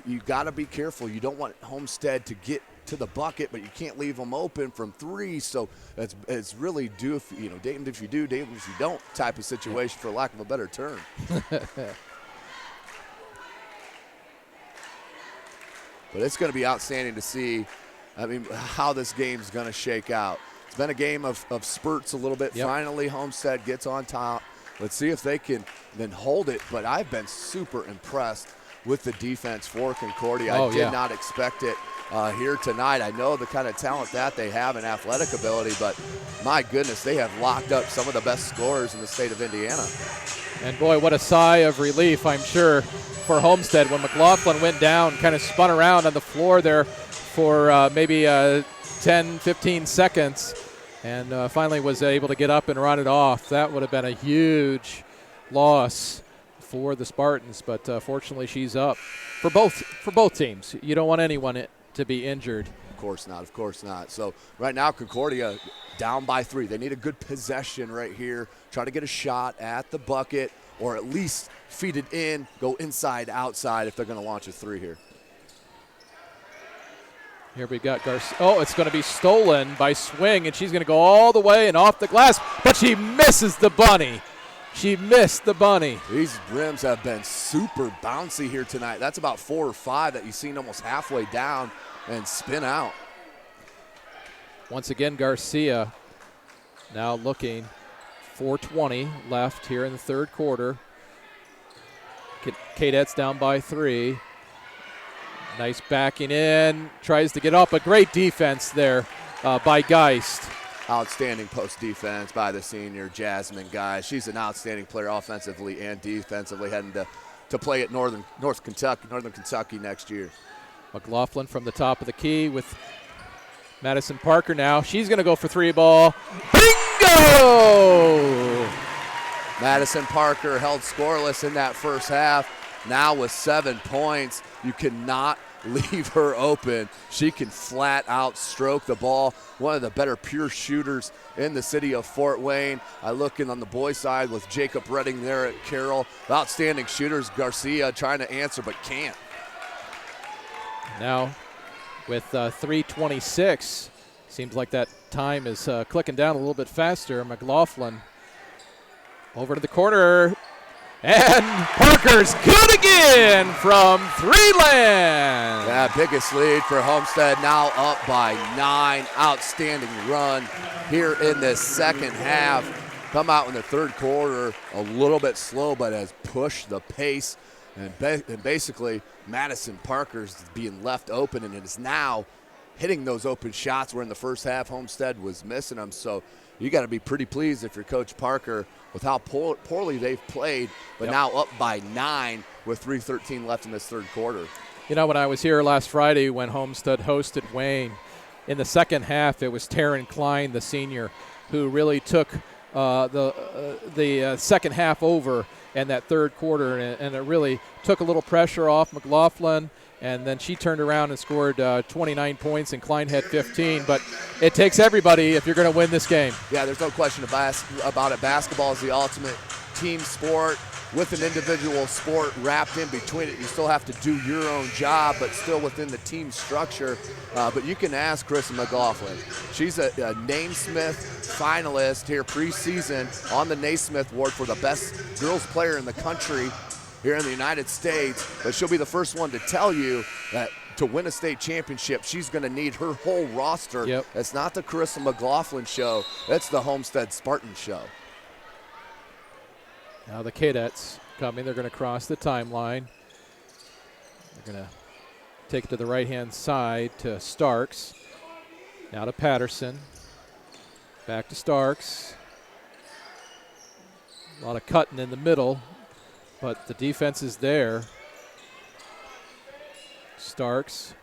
you got to be careful. You don't want Homestead to get to the bucket, but you can't leave them open from 3. So it's really damned if you do, damned if you don't type of situation, for lack of a better term. But it's going to be outstanding to see, how this game's going to shake out. It's been a game of spurts a little bit. Yep. Finally, Homestead gets on top. Let's see if they can then hold it. But I've been super impressed with the defense for Concordia. I did not expect it here tonight. I know the kind of talent that they have and athletic ability, but my goodness, they have locked up some of the best scorers in the state of Indiana. And boy, what a sigh of relief, I'm sure, for Homestead when McLaughlin went down, kind of spun around on the floor there for maybe 10, 15 seconds, and finally was able to get up and run it off. That would have been a huge loss for the Spartans, but fortunately she's up for both teams. You don't want anyone to be injured. Of course not. So right now Concordia down by 3. They need a good possession right here. Try to get a shot at the bucket, or at least feed it in, go inside, outside if they're going to launch a 3 here. Here we got Garcia. Oh, it's going to be stolen by Swing, and she's going to go all the way and off the glass, but she misses the bunny. She missed the bunny. These rims have been super bouncy here tonight. That's about 4 or 5 that you've seen almost halfway down and spin out. Once again, Garcia now looking. 4:20 left here in the third quarter. Cadettes down by 3. Nice backing in. Tries to get up. A great defense there by Geist. Outstanding post defense by the senior Jasmine Geist. She's an outstanding player offensively and defensively, heading to play at Northern Kentucky next year. McLaughlin from the top of the key with Madison Parker now. She's going to go for 3 ball. Bingo! Madison Parker held scoreless in that first half. Now with 7 points, you cannot leave her open. She can flat out stroke the ball. One of the better pure shooters in the city of Fort Wayne. I look in on the boys' side with Jacob Redding there at Carroll. Outstanding shooters. Garcia trying to answer but can't. Now with 3:26, seems like that time is clicking down a little bit faster. McLaughlin over to the corner. And Parker's good again from three land. Yeah, biggest lead for Homestead, now up by 9. Outstanding run here in this second half. Come out in the third quarter a little bit slow, but has pushed the pace. And basically, Madison Parker's being left open and is now hitting those open shots where in the first half Homestead was missing them. So you got to be pretty pleased if you're Coach Parker with how poorly they've played, but now up by 9 with 3:13 left in this third quarter. You know, when I was here last Friday when Homestead hosted Wayne, in the second half it was Taryn Klein, the senior, who really took the second half over in that third quarter, and it really took a little pressure off McLaughlin. And then she turned around and scored 29 points, and Klein had 15. But it takes everybody if you're going to win this game. Yeah, there's no question about it. Basketball is the ultimate team sport with an individual sport wrapped in between it. You still have to do your own job, but still within the team structure. But you can ask Carissa McLaughlin. She's a Naismith finalist here preseason on the Naismith Award for the best girls player in the country here in the United States, but she'll be the first one to tell you that to win a state championship, she's going to need her whole roster. Yep. It's not the Carissa McLaughlin show. It's the Homestead Spartan show. Now the Cadets coming. They're going to cross the timeline. They're going to take it to the right-hand side to Starks. Now to Patterson. Back to Starks. A lot of cutting in the middle, but the defense is there. Starks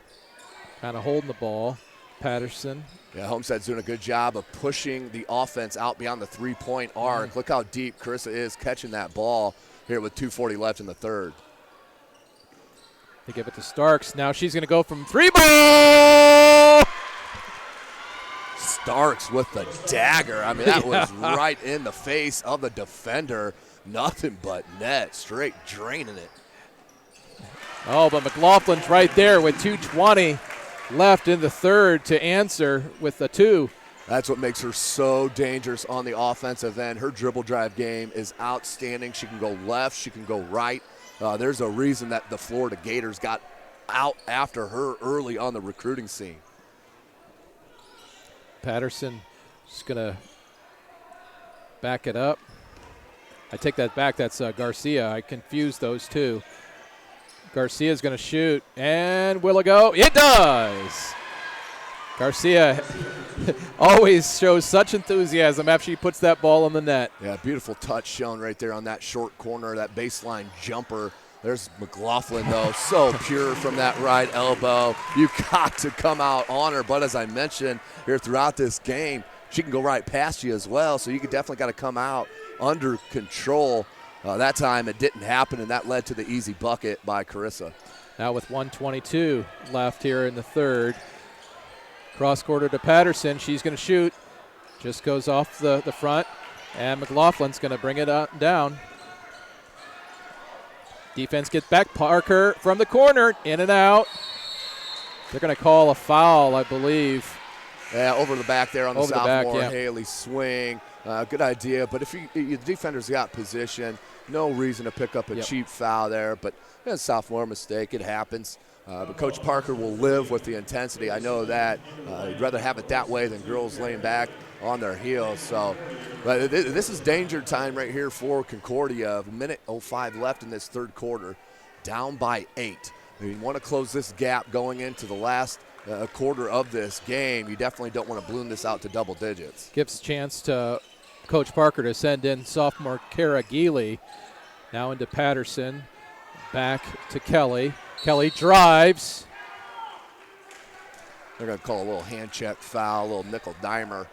kind of holding the ball. Patterson. Yeah, Homestead's doing a good job of pushing the offense out beyond the three-point arc. Look how deep Carissa is catching that ball here with 2:40 left in the third. They give it to Starks. Now she's going to go from three ball. Starks with the dagger. I mean, that was right in the face of the defender. Nothing but net, straight draining it. Oh, but McLaughlin's right there with 2:20 left in the third to answer with the two. That's what makes her so dangerous on the offensive end. Her dribble drive game is outstanding. She can go left, she can go right. There's a reason that the Florida Gators got out after her early on the recruiting scene. Patterson just going to back it up. I take that back. That's Garcia. I confused those two. Garcia's going to shoot. And will it go? It does. Garcia always shows such enthusiasm after she puts that ball in the net. Yeah, beautiful touch shown right there on that short corner, that baseline jumper. There's McLaughlin, though, so pure from that right elbow. You've got to come out on her. But as I mentioned here throughout this game, she can go right past you as well, so you definitely got to come out under control. That time it didn't happen, and that led to the easy bucket by Carissa. Now with 1:22 left here in the third. Cross quarter to Patterson. She's going to shoot. Just goes off the front, and McLaughlin's going to bring it down. Defense gets back. Parker from the corner, in and out. They're going to call a foul, I believe. Yeah, over the back there on the sophomore yeah. Haley swing. Good idea, but if the defender's got position, no reason to pick up a cheap foul there. But yeah, sophomore mistake, it happens. But Coach Parker will live with the intensity. I know that. He'd rather have it that way than girls laying back on their heels. So, but this is danger time right here for Concordia. A minute 05 left in this third quarter, down by 8. You want to close this gap going into the last quarter of this game. You definitely don't want to balloon this out to double digits. Gives a chance to Coach Parker to send in sophomore Kara Geely. Now into Patterson. Back to Kelly. Kelly drives. They're going to call a little hand check foul, a little nickel dimer.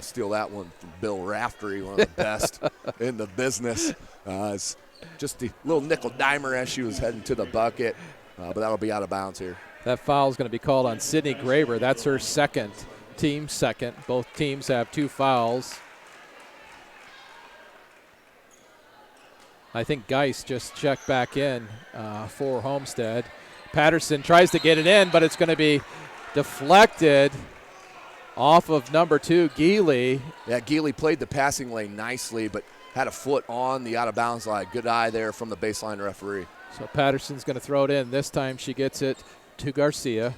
Steal that one from Bill Raftery, one of the best in the business. It's just the little nickel dimer as she was heading to the bucket, but that'll be out of bounds here. That foul is going to be called on Sydney Graber. That's her second, team second. Both teams have 2 fouls. I think Geis just checked back in for Homestead. Patterson tries to get it in, but it's going to be deflected off of number 2, Geely. Yeah, Geely played the passing lane nicely, but had a foot on the out-of-bounds line. Good eye there from the baseline referee. So Patterson's going to throw it in. This time she gets it to Garcia.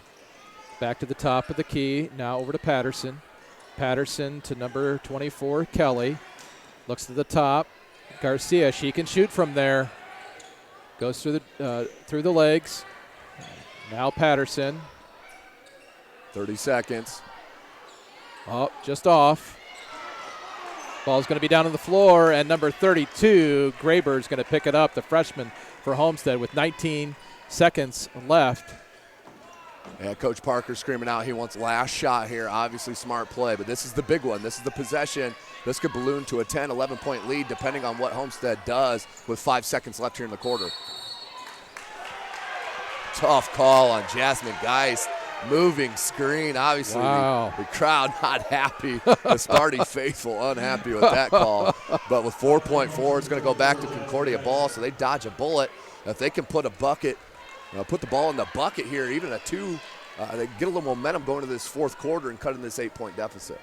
Back to the top of the key. Now over to Patterson. Patterson to number 24, Kelly. Looks to the top. Garcia, she can shoot from there. Goes through the legs. Now Patterson. 30 seconds. Oh, just off. Ball's going to be down on the floor, and number 32, Graber, is going to pick it up, the freshman for Homestead, with 19 seconds left. Yeah, Coach Parker screaming out he wants last shot here. Obviously smart play, but this is the big one. This is the possession. This could balloon to a 10, 11-point lead depending on what Homestead does with 5 seconds left here in the quarter. Tough call on Jasmine Geist. Moving screen, obviously. Wow. The crowd not happy. The Sparty faithful unhappy with that call. But with 4.4, it's going to go back to Concordia ball, so they dodge a bullet. If they can put a bucket, put the ball in the bucket here, even a 2, they get a little momentum going to this fourth quarter and cutting this 8-point deficit.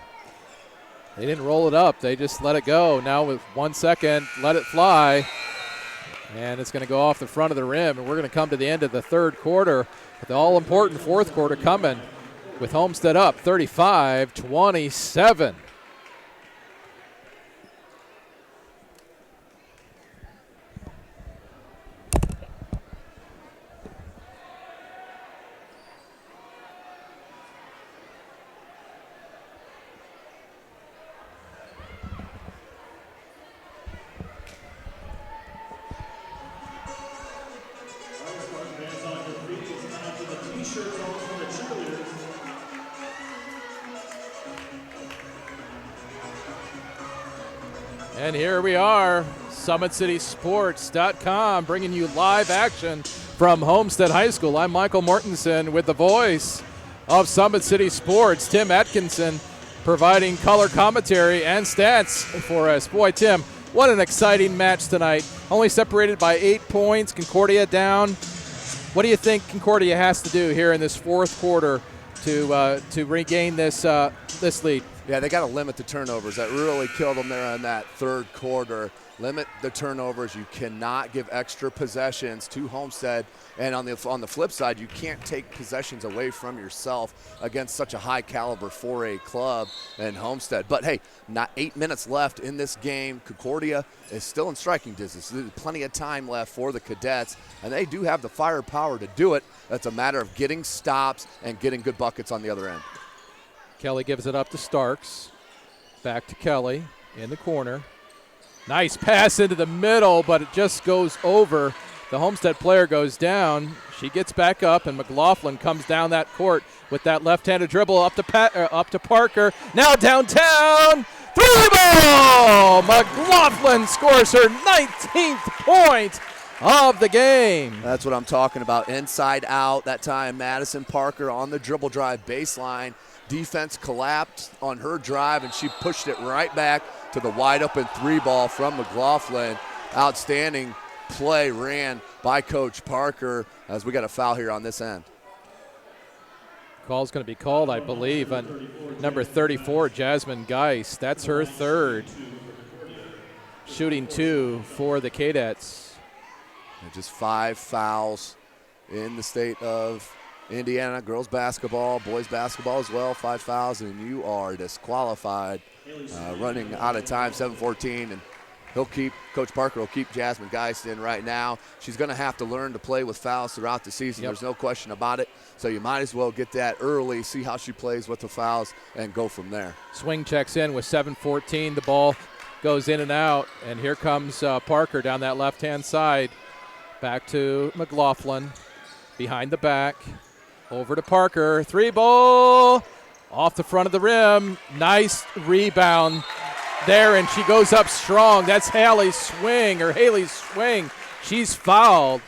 They didn't roll it up. They just let it go. Now with 1 second, let it fly. And it's going to go off the front of the rim. And we're going to come to the end of the third quarter with the all-important fourth quarter coming with Homestead up 35-27. And here we are, SummitCitySports.com, bringing you live action from Homestead High School. I'm Michael Mortensen with the voice of Summit City Sports, Tim Atkinson, providing color commentary and stats for us. Boy, Tim, what an exciting match tonight. Only separated by 8 points, Concordia down. What do you think Concordia has to do here in this fourth quarter to regain this lead? Yeah, they got to limit the turnovers. That really killed them there in that third quarter. Limit the turnovers. You cannot give extra possessions to Homestead. And on the flip side, you can't take possessions away from yourself against such a high caliber 4A club in Homestead. But hey, not 8 minutes left in this game. Concordia is still in striking distance. There's plenty of time left for the Cadets, and they do have the firepower to do it. It's a matter of getting stops and getting good buckets on the other end. Kelly gives it up to Starks. Back to Kelly in the corner. Nice pass into the middle, but it just goes over. The Homestead player goes down. She gets back up, and McLaughlin comes down that court with that left-handed dribble up to Parker. Now downtown. 3-ball! McLaughlin scores her 19th point of the game. That's what I'm talking about. Inside out that time. Madison Parker on the dribble drive baseline. Defense collapsed on her drive, and she pushed it right back to the wide-open 3-ball from McLaughlin. Outstanding play ran by Coach Parker as we got a foul here on this end. Call's going to be called, I believe, on number 34, Jasmine Geis. That's her third. Shooting 2 for the Cadets. And just 5 fouls in the state of Indiana. Girls basketball, boys basketball as well, 5 fouls, and you are disqualified. Running out of time, 7:14, and Coach Parker will keep Jasmine Geist in right now. She's going to have to learn to play with fouls throughout the season. There's no question about it. So you might as well get that early, see how she plays with the fouls, and go from there. Swing checks in with 7:14. The ball goes in and out, and here comes Parker down that left-hand side. Back to McLaughlin, behind the back. Over to Parker, 3-ball, off the front of the rim. Nice rebound there, and she goes up strong. That's Haley's swing. She's fouled.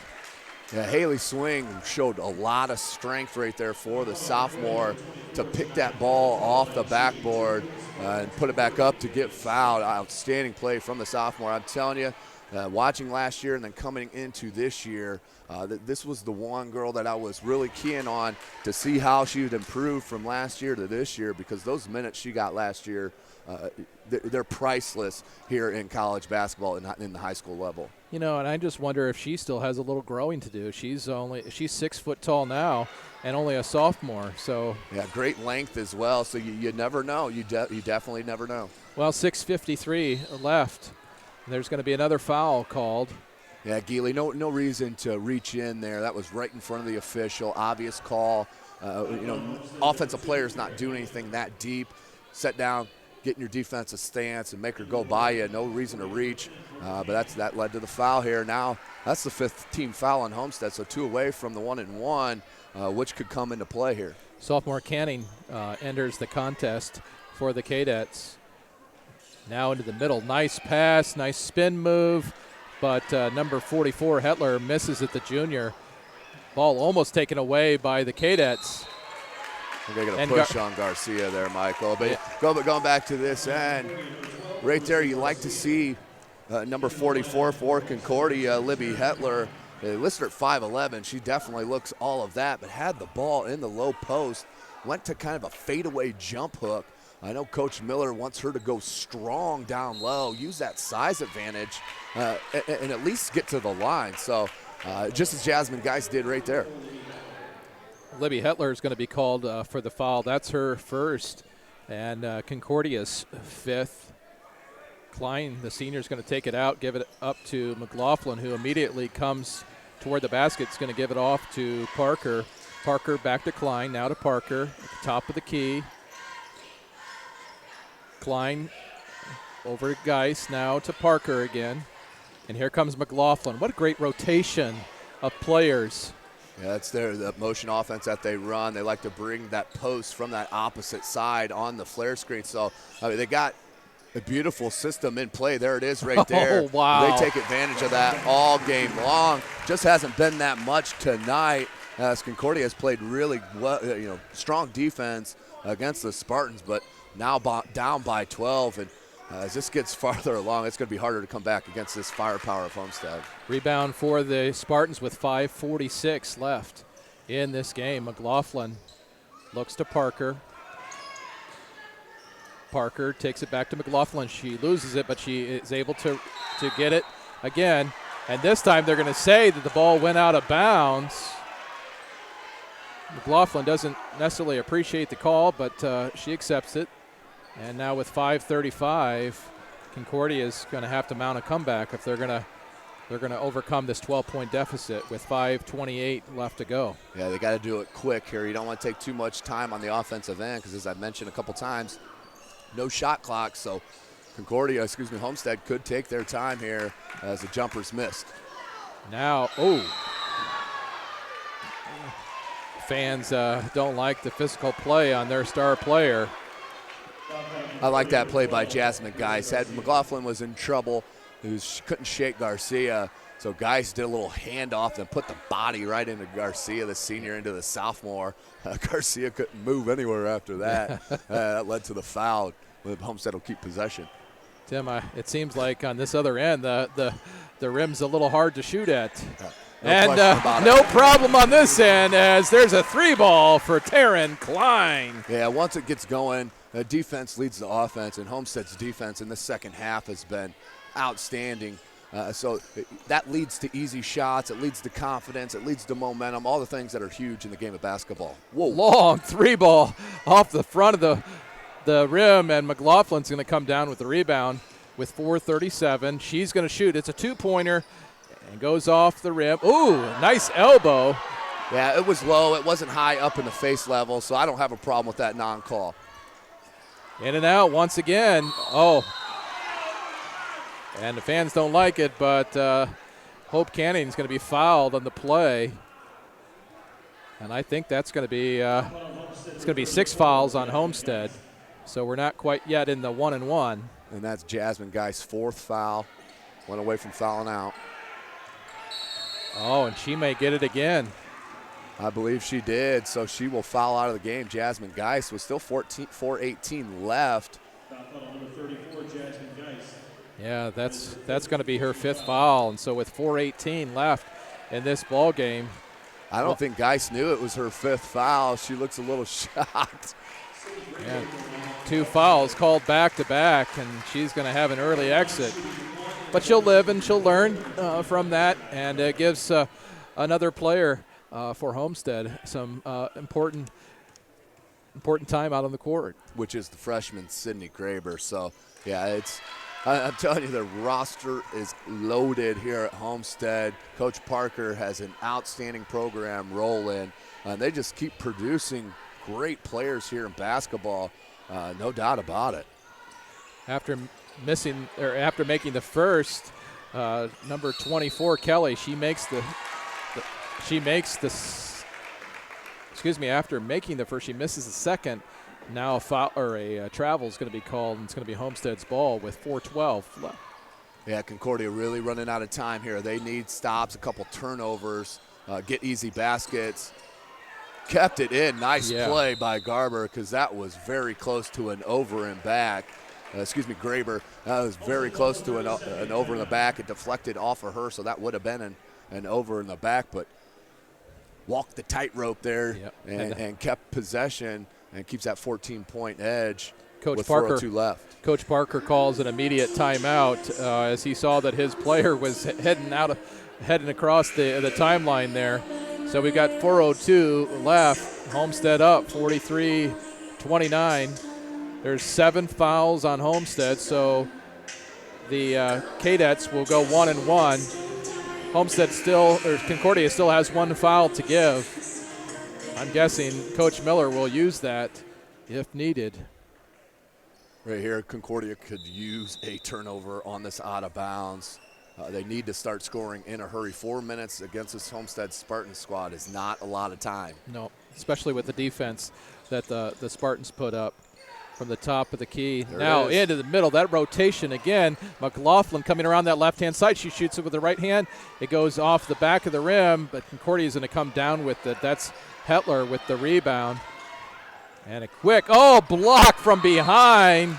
Yeah, Haley Swing showed a lot of strength right there for the sophomore to pick that ball off the backboard and put it back up to get fouled. Outstanding play from the sophomore. I'm telling you, watching last year and then coming into this year, this was the one girl that I was really keen on to see how she would improve from last year to this year, because those minutes she got last year, they're priceless here in college basketball and in the high school level. You know, and I just wonder if she still has a little growing to do. She's 6 foot tall now and only a sophomore. So yeah, great length as well. So you never know. You definitely never know. Well, 6:53 left. There's going to be another foul called. Yeah, Geely, no reason to reach in there. That was right in front of the official. Obvious call. Offensive players not doing anything that deep. Set down, get in your defensive stance, and make her go by you. No reason to reach. But that led to the foul here. Now that's the 5th team foul on Homestead, so 2 away from the 1-and-1, which could come into play here. Sophomore Canning enters the contest for the Cadets. Now into the middle. Nice pass, nice spin move, but number 44, Hetler, misses at the junior. Ball almost taken away by the Cadets. They're going to push on Garcia there, Michael. But yeah. Going back to this end, right there, you like to see number 44 for Concordia, Libby Hetler. They listed her at 5'11". She definitely looks all of that, but had the ball in the low post, went to kind of a fadeaway jump hook. I know Coach Miller wants her to go strong down low, use that size advantage, and at least get to the line. So just as Jasmine Geis did right there. Libby Hetler is going to be called for the foul. That's her first, and Concordia's 5th. Klein, the senior, is going to take it out, give it up to McLaughlin, who immediately comes toward the basket. Is going to give it off to Parker. Parker back to Klein, now to Parker at the top of the key. Klein over to Geis, now to Parker again. And here comes McLaughlin. What a great rotation of players. Yeah, that's the motion offense that they run. They like to bring that post from that opposite side on the flare screen. So they got a beautiful system in play. There it is right there. Oh, wow. They take advantage of that all game long. Just hasn't been that much tonight, as Concordia has played really well, strong defense against the Spartans, but now down by 12. And as this gets farther along, it's going to be harder to come back against this firepower of Homestead. Rebound for the Spartans with 5:46 left in this game. McLaughlin looks to Parker. Parker takes it back to McLaughlin. She loses it, but she is able to get it again. And this time they're going to say that the ball went out of bounds. McLaughlin doesn't necessarily appreciate the call, but she accepts it. And now with 5:35, Concordia is going to have to mount a comeback if they're going to overcome this 12-point deficit with 5:28 left to go. Yeah, they got to do it quick here. You don't want to take too much time on the offensive end because, as I mentioned a couple times, no shot clock. So Homestead could take their time here as the jumper's missed. Now, fans don't like the physical play on their star player. I like that play by Jasmine Geis. McLaughlin was in trouble. She couldn't shake Garcia, so Geis did a little handoff and put the body right into Garcia, the senior, into the sophomore. Garcia couldn't move anywhere after that. That led to the foul. Homestead will keep possession. Tim, it seems like on this other end, the rim's a little hard to shoot at. No problem on this end, as there's a 3-ball for Taryn Klein. Yeah, once it gets going, defense leads the offense, and Homestead's defense in the second half has been outstanding. So that leads to easy shots, it leads to confidence, it leads to momentum, all the things that are huge in the game of basketball. Whoa. Long 3-ball off the front of the rim, and McLaughlin's going to come down with the rebound with 4:37. She's going to shoot. It's a 2-pointer and goes off the rim. Ooh, nice elbow. Yeah, it was low. It wasn't high up in the face level, so I don't have a problem with that non-call. In and out once again. And the fans don't like it, but Hope Canning's going to be fouled on the play. And I think that's going to be it's going to be 6 fouls on Homestead. So we're not quite yet in the 1-and-1. And that's Jasmine Geis' 4th foul. Went away from fouling out. Oh, and she may get it again. I believe she did, so she will foul out of the game. Jasmine Geis with still 4:18 left. Number 34, Jasmine Geis. Yeah, that's going to be her 5th foul, and so with 4:18 left in this ball game, I don't think Geis knew it was her 5th foul. She looks a little shocked. yeah, 2 fouls called back to back, and she's going to have an early exit. But she'll live and she'll learn from that, and it gives another player for Homestead some important time out on the court. Which is the freshman Sydney Graber. So, yeah, I'm telling you, the roster is loaded here at Homestead. Coach Parker has an outstanding program rolling, and they just keep producing great players here in basketball, no doubt about it. After making the first, number 24 Kelly, after making the first, she misses the second. Now a foul or a travel is going to be called, and it's going to be Homestead's ball with 4:12 left. Yeah, Concordia really running out of time here. They need stops, a couple turnovers, get easy baskets. Kept it in. Nice play by Garber, because that was very close to an over and back. Graber. That was very close to an over in the back. It deflected off of her, so that would have been an over in the back, but walked the tightrope there and kept possession and keeps that 14-point edge with 4:02 left. Coach Parker calls an immediate timeout as he saw that his player was heading across the timeline there. So we got 4:02 left. Homestead up 43-29. There's 7 fouls on Homestead, so the Cadets will go 1-1. Concordia still has 1 foul to give. I'm guessing Coach Miller will use that if needed. Right here, Concordia could use a turnover on this out of bounds. They need to start scoring in a hurry. 4 minutes against this Homestead Spartan squad is not a lot of time. No, especially with the defense that the Spartans put up from the top of the key. Now into the middle, that rotation again. McLaughlin coming around that left-hand side. She shoots it with the right hand. It goes off the back of the rim, but Concordia is going to come down with it. That's Hetler with the rebound. And a quick, block from behind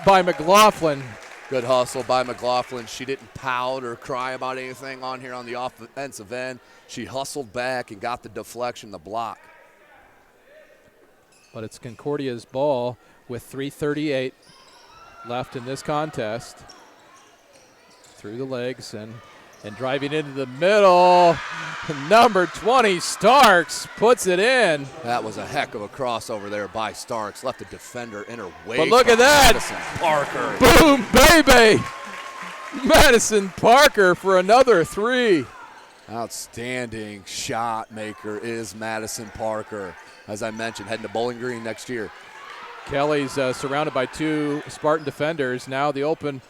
by McLaughlin. Good hustle by McLaughlin. She didn't pout or cry about anything on here on the offensive end. She hustled back and got the deflection, the block. But it's Concordia's ball with 3:38 left in this contest. Through the legs and driving into the middle. Number 20, Starks, puts it in. That was a heck of a crossover there by Starks. Left the defender in her way. But look at that. Madison Parker. Boom, baby. Madison Parker for another 3. Outstanding shot maker is Madison Parker. As I mentioned, heading to Bowling Green next year. Kelly's surrounded by 2 Spartan defenders. Now the open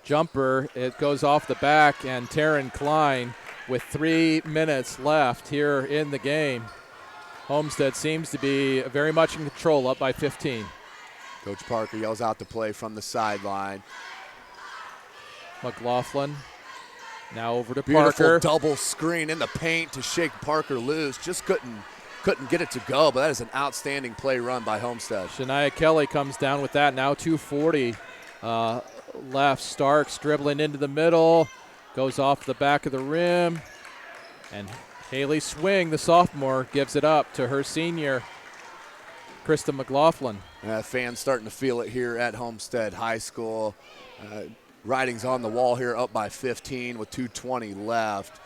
jumper, it goes off the back, and Taryn Klein with 3 minutes left here in the game. Homestead seems to be very much in control, up by 15. Coach Parker yells out the play from the sideline. McLaughlin now over to Beautiful Parker. Double screen in the paint to shake Parker loose. Just couldn't get it to go, but that is an outstanding play run by Homestead. Shania Kelly comes down with that. Now 2:40 left. Starks dribbling into the middle, goes off the back of the rim, and Haley Swing, the sophomore, gives it up to her senior, Krista McLaughlin. Fans starting to feel it here at Homestead High School. Writing's on the wall here, up by 15 with 2:20 left.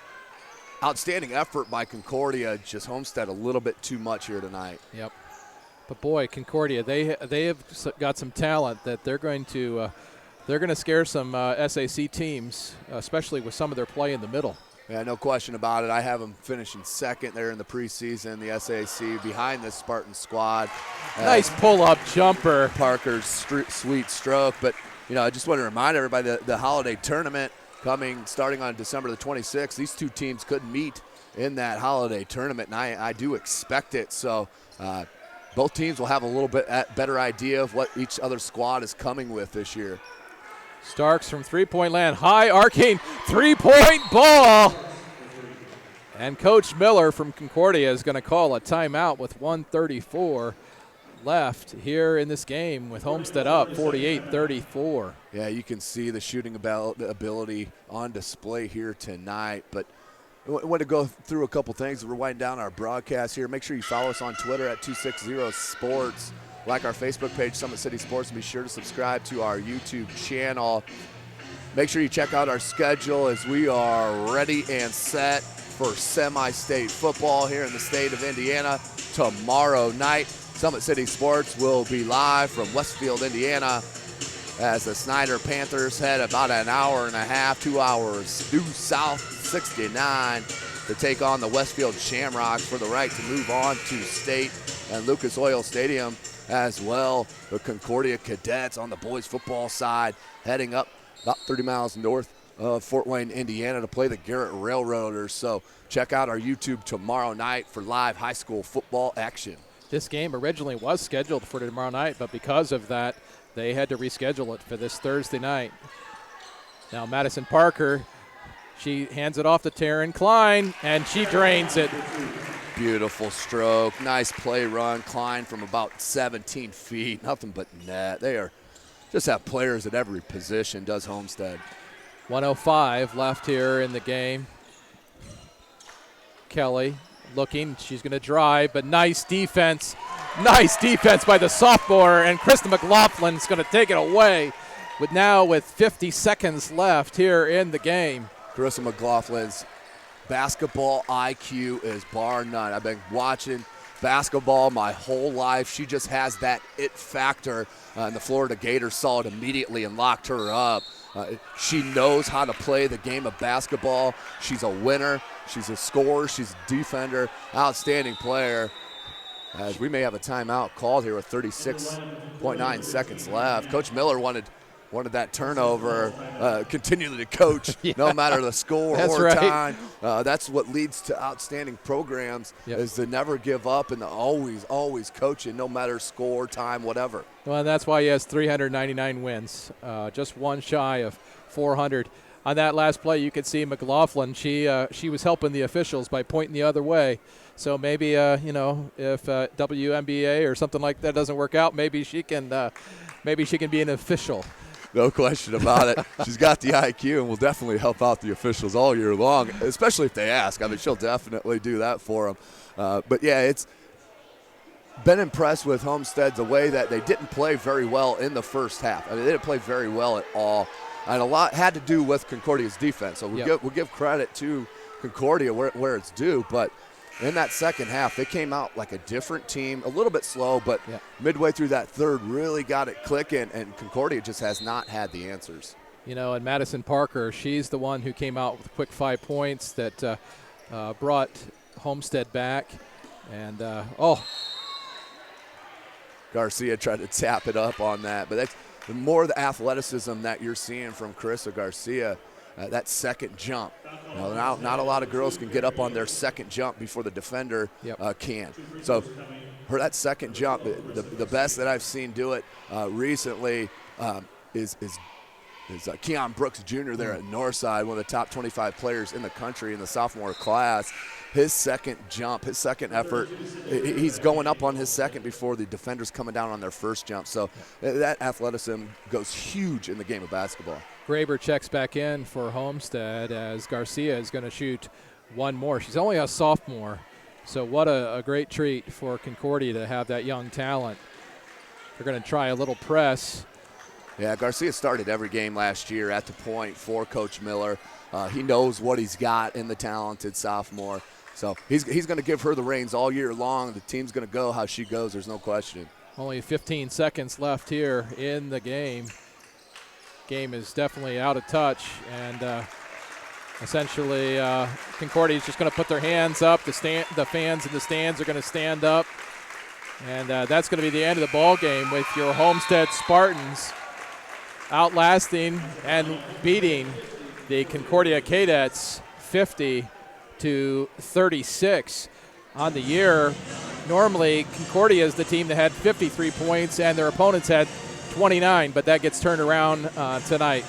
Outstanding effort by Concordia, just Homestead a little bit too much here tonight. Yep. But boy, Concordia, they have got some talent that they're going to scare some SAC teams, especially with some of their play in the middle. Yeah, no question about it. I have them finishing second there in the preseason, the SAC, behind this Spartan squad. Nice pull-up jumper. Parker's sweet stroke. But, I just want to remind everybody the holiday tournament starting on December the 26th. These 2 teams could meet in that holiday tournament, and I do expect it. So both teams will have a little bit better idea of what each other squad is coming with this year. Starks from three-point land, high arcing three-point ball. And Coach Miller from Concordia is going to call a timeout with 1:34 left here in this game with Homestead up 48-34. Yeah, you can see the shooting ability on display here tonight. But I want to go through a couple things. We're winding down our broadcast here. Make sure you follow us on Twitter at 260sports. Like our Facebook page, Summit City Sports, and be sure to subscribe to our YouTube channel. Make sure you check out our schedule as we are ready and set for semi-state football here in the state of Indiana tomorrow night. Summit City Sports will be live from Westfield, Indiana, as the Snyder Panthers head about an hour and a half, 2 hours due south 69 to take on the Westfield Shamrocks for the right to move on to state and Lucas Oil Stadium as well. The Concordia Cadets on the boys football side heading up about 30 miles north of Fort Wayne, Indiana to play the Garrett Railroaders. So check out our YouTube tomorrow night for live high school football action. This game originally was scheduled for tomorrow night, but because of that, they had to reschedule it for this Thursday night. Now Madison Parker, she hands it off to Taryn Klein, and she drains it. Beautiful stroke. Nice play run. Klein from about 17 feet. Nothing but net. They are just have players at every position, does Homestead. 1:05 left here in the game. Kelly looking. She's going to drive, but nice defense. Nice defense by the sophomore, and Krista McLaughlin is going to take it away with 50 seconds left here in the game. Carissa McLaughlin's basketball IQ is bar none. I've been watching basketball my whole life. She just has that it factor, and the Florida Gators saw it immediately and locked her up. She knows how to play the game of basketball. She's a winner. She's a scorer. She's a defender. Outstanding player. As we may have a timeout called here with 36.9 seconds left. Coach Miller wanted that turnover, continually to coach, no matter the score or time. That's what leads to outstanding programs, is to never give up and to always coaching, no matter score, time, whatever. Well, that's why he has 399 wins, just one shy of 400. On that last play, you could see McLaughlin. She was helping the officials by pointing the other way. So maybe if WNBA or something like that doesn't work out, maybe she can be an official. No question about it. She's got the IQ and will definitely help out the officials all year long, especially if they ask. I mean, she'll definitely do that for them. But, yeah, it's been impressed with Homestead the way that they didn't play very well in the first half. I mean, they didn't play very well at all. And a lot had to do with Concordia's defense. So we'll give credit to Concordia where it's due. But in that second half, they came out like a different team, a little bit slow, but midway through that third really got it clicking, and Concordia just has not had the answers. And Madison Parker, she's the one who came out with a quick 5 points that brought Homestead back. And, Garcia tried to tap it up on that, but that's the more the athleticism that you're seeing from Carissa Garcia. That second jump. Not a lot of girls can get up on their second jump before the defender can. So that second jump, the best that I've seen do it recently is Keon Brooks Jr. there at Northside, one of the top 25 players in the country in the sophomore class. His second jump, his second effort, he's going up on his second before the defender's coming down on their first jump. So that athleticism goes huge in the game of basketball. Graber checks back in for Homestead as Garcia is going to shoot one more. She's only a sophomore, so what a great treat for Concordia to have that young talent. They're going to try a little press. Yeah, Garcia started every game last year at the point for Coach Miller. He knows what he's got in the talented sophomore. So he's going to give her the reins all year long. The team's going to go how she goes, there's no question. Only 15 seconds left here in the game. Game is definitely out of touch, and essentially Concordia is just going to put their hands up. The fans in the stands are going to stand up, and that's going to be the end of the ball game with your Homestead Spartans outlasting and beating the Concordia Cadets 50-36 on the year. Normally, Concordia is the team that had 53 points, and their opponents had 29, but that gets turned around tonight.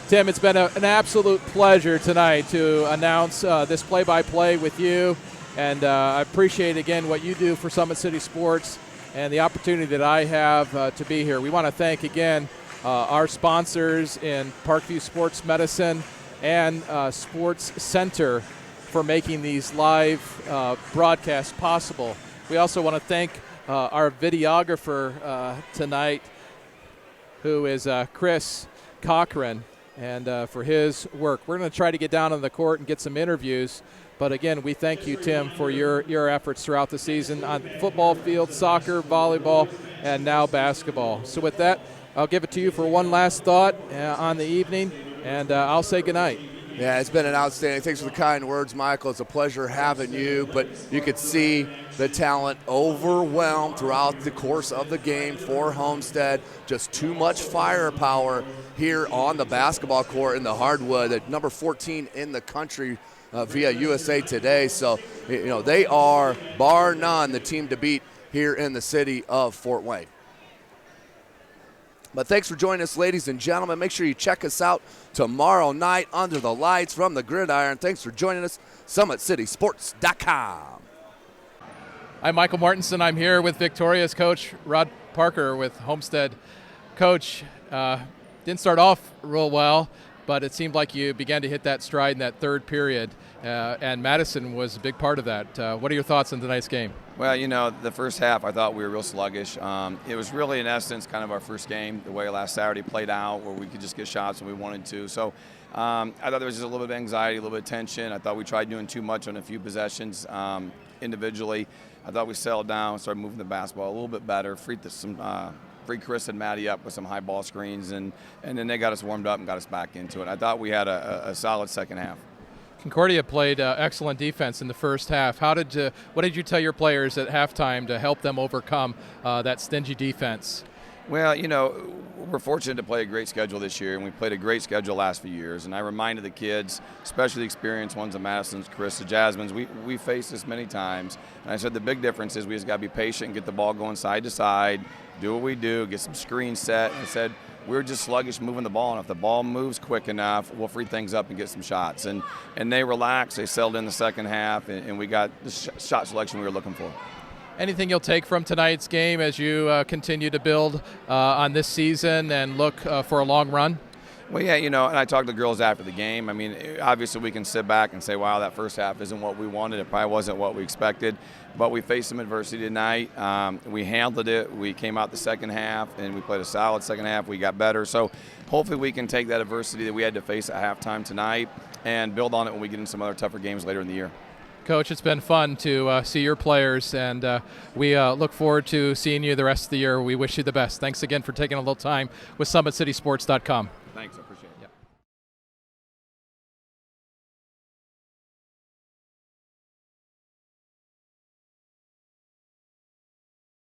Tim, it's been an absolute pleasure tonight to announce this play-by-play with you, and I appreciate, again, what you do for Summit City Sports and the opportunity that I have to be here. We want to thank, again, our sponsors in Parkview Sports Medicine and Sports Center for making these live broadcasts possible. We also want to thank our videographer tonight, who is Chris Cochran, and for his work. We're going to try to get down on the court and get some interviews, but again, we thank you, Tim, for your efforts throughout the season on the football field, soccer, volleyball, and now basketball. So with that, I'll give it to you for one last thought on the evening, and I'll say goodnight. Yeah, it's been an outstanding. Thanks for the kind words, Michael. It's a pleasure having you, but you could see the talent overwhelmed throughout the course of the game for Homestead. Just too much firepower here on the basketball court in the hardwood at number 14 in the country via USA Today. So, they are, bar none, the team to beat here in the city of Fort Wayne. But thanks for joining us, ladies and gentlemen. Make sure you check us out tomorrow night under the lights from the gridiron. Thanks for joining us, SummitCitySports.com. I'm Michael Mortensen. I'm here with Victoria's coach, Rod Parker with Homestead. Coach, didn't start off real well, but it seemed like you began to hit that stride in that third period, and Madison was a big part of that. What are your thoughts on tonight's game? Well, the first half I thought we were real sluggish. It was really, in essence, kind of our first game, the way last Saturday played out, where we could just get shots when we wanted to. So I thought there was just a little bit of anxiety, a little bit of tension. I thought we tried doing too much on a few possessions individually. I thought we settled down, started moving the basketball a little bit better, freed Chris and Maddie up with some high ball screens, and then they got us warmed up and got us back into it. I thought we had a solid second half. Concordia played excellent defense in the first half. What did you tell your players at halftime to help them overcome that stingy defense? Well, we're fortunate to play a great schedule this year, and we played a great schedule last few years. And I reminded the kids, especially the experienced ones, the Madisons, Chris, the Jasmines, we faced this many times. And I said the big difference is we just got to be patient and get the ball going side to side, do what we do, get some screens set. And I said we're just sluggish moving the ball, and if the ball moves quick enough, we'll free things up and get some shots. And they relaxed. They settled in the second half, and we got the shot selection we were looking for. Anything you'll take from tonight's game as you continue to build on this season and look for a long run? Well, yeah, and I talked to the girls after the game. I mean, obviously we can sit back and say, wow, that first half isn't what we wanted. It probably wasn't what we expected. But we faced some adversity tonight. We handled it. We came out the second half, and we played a solid second half. We got better. So hopefully we can take that adversity that we had to face at halftime tonight and build on it when we get into some other tougher games later in the year. Coach, it's been fun to see your players, and we look forward to seeing you the rest of the year. We wish you the best. Thanks again for taking a little time with SummitCitySports.com. Thanks.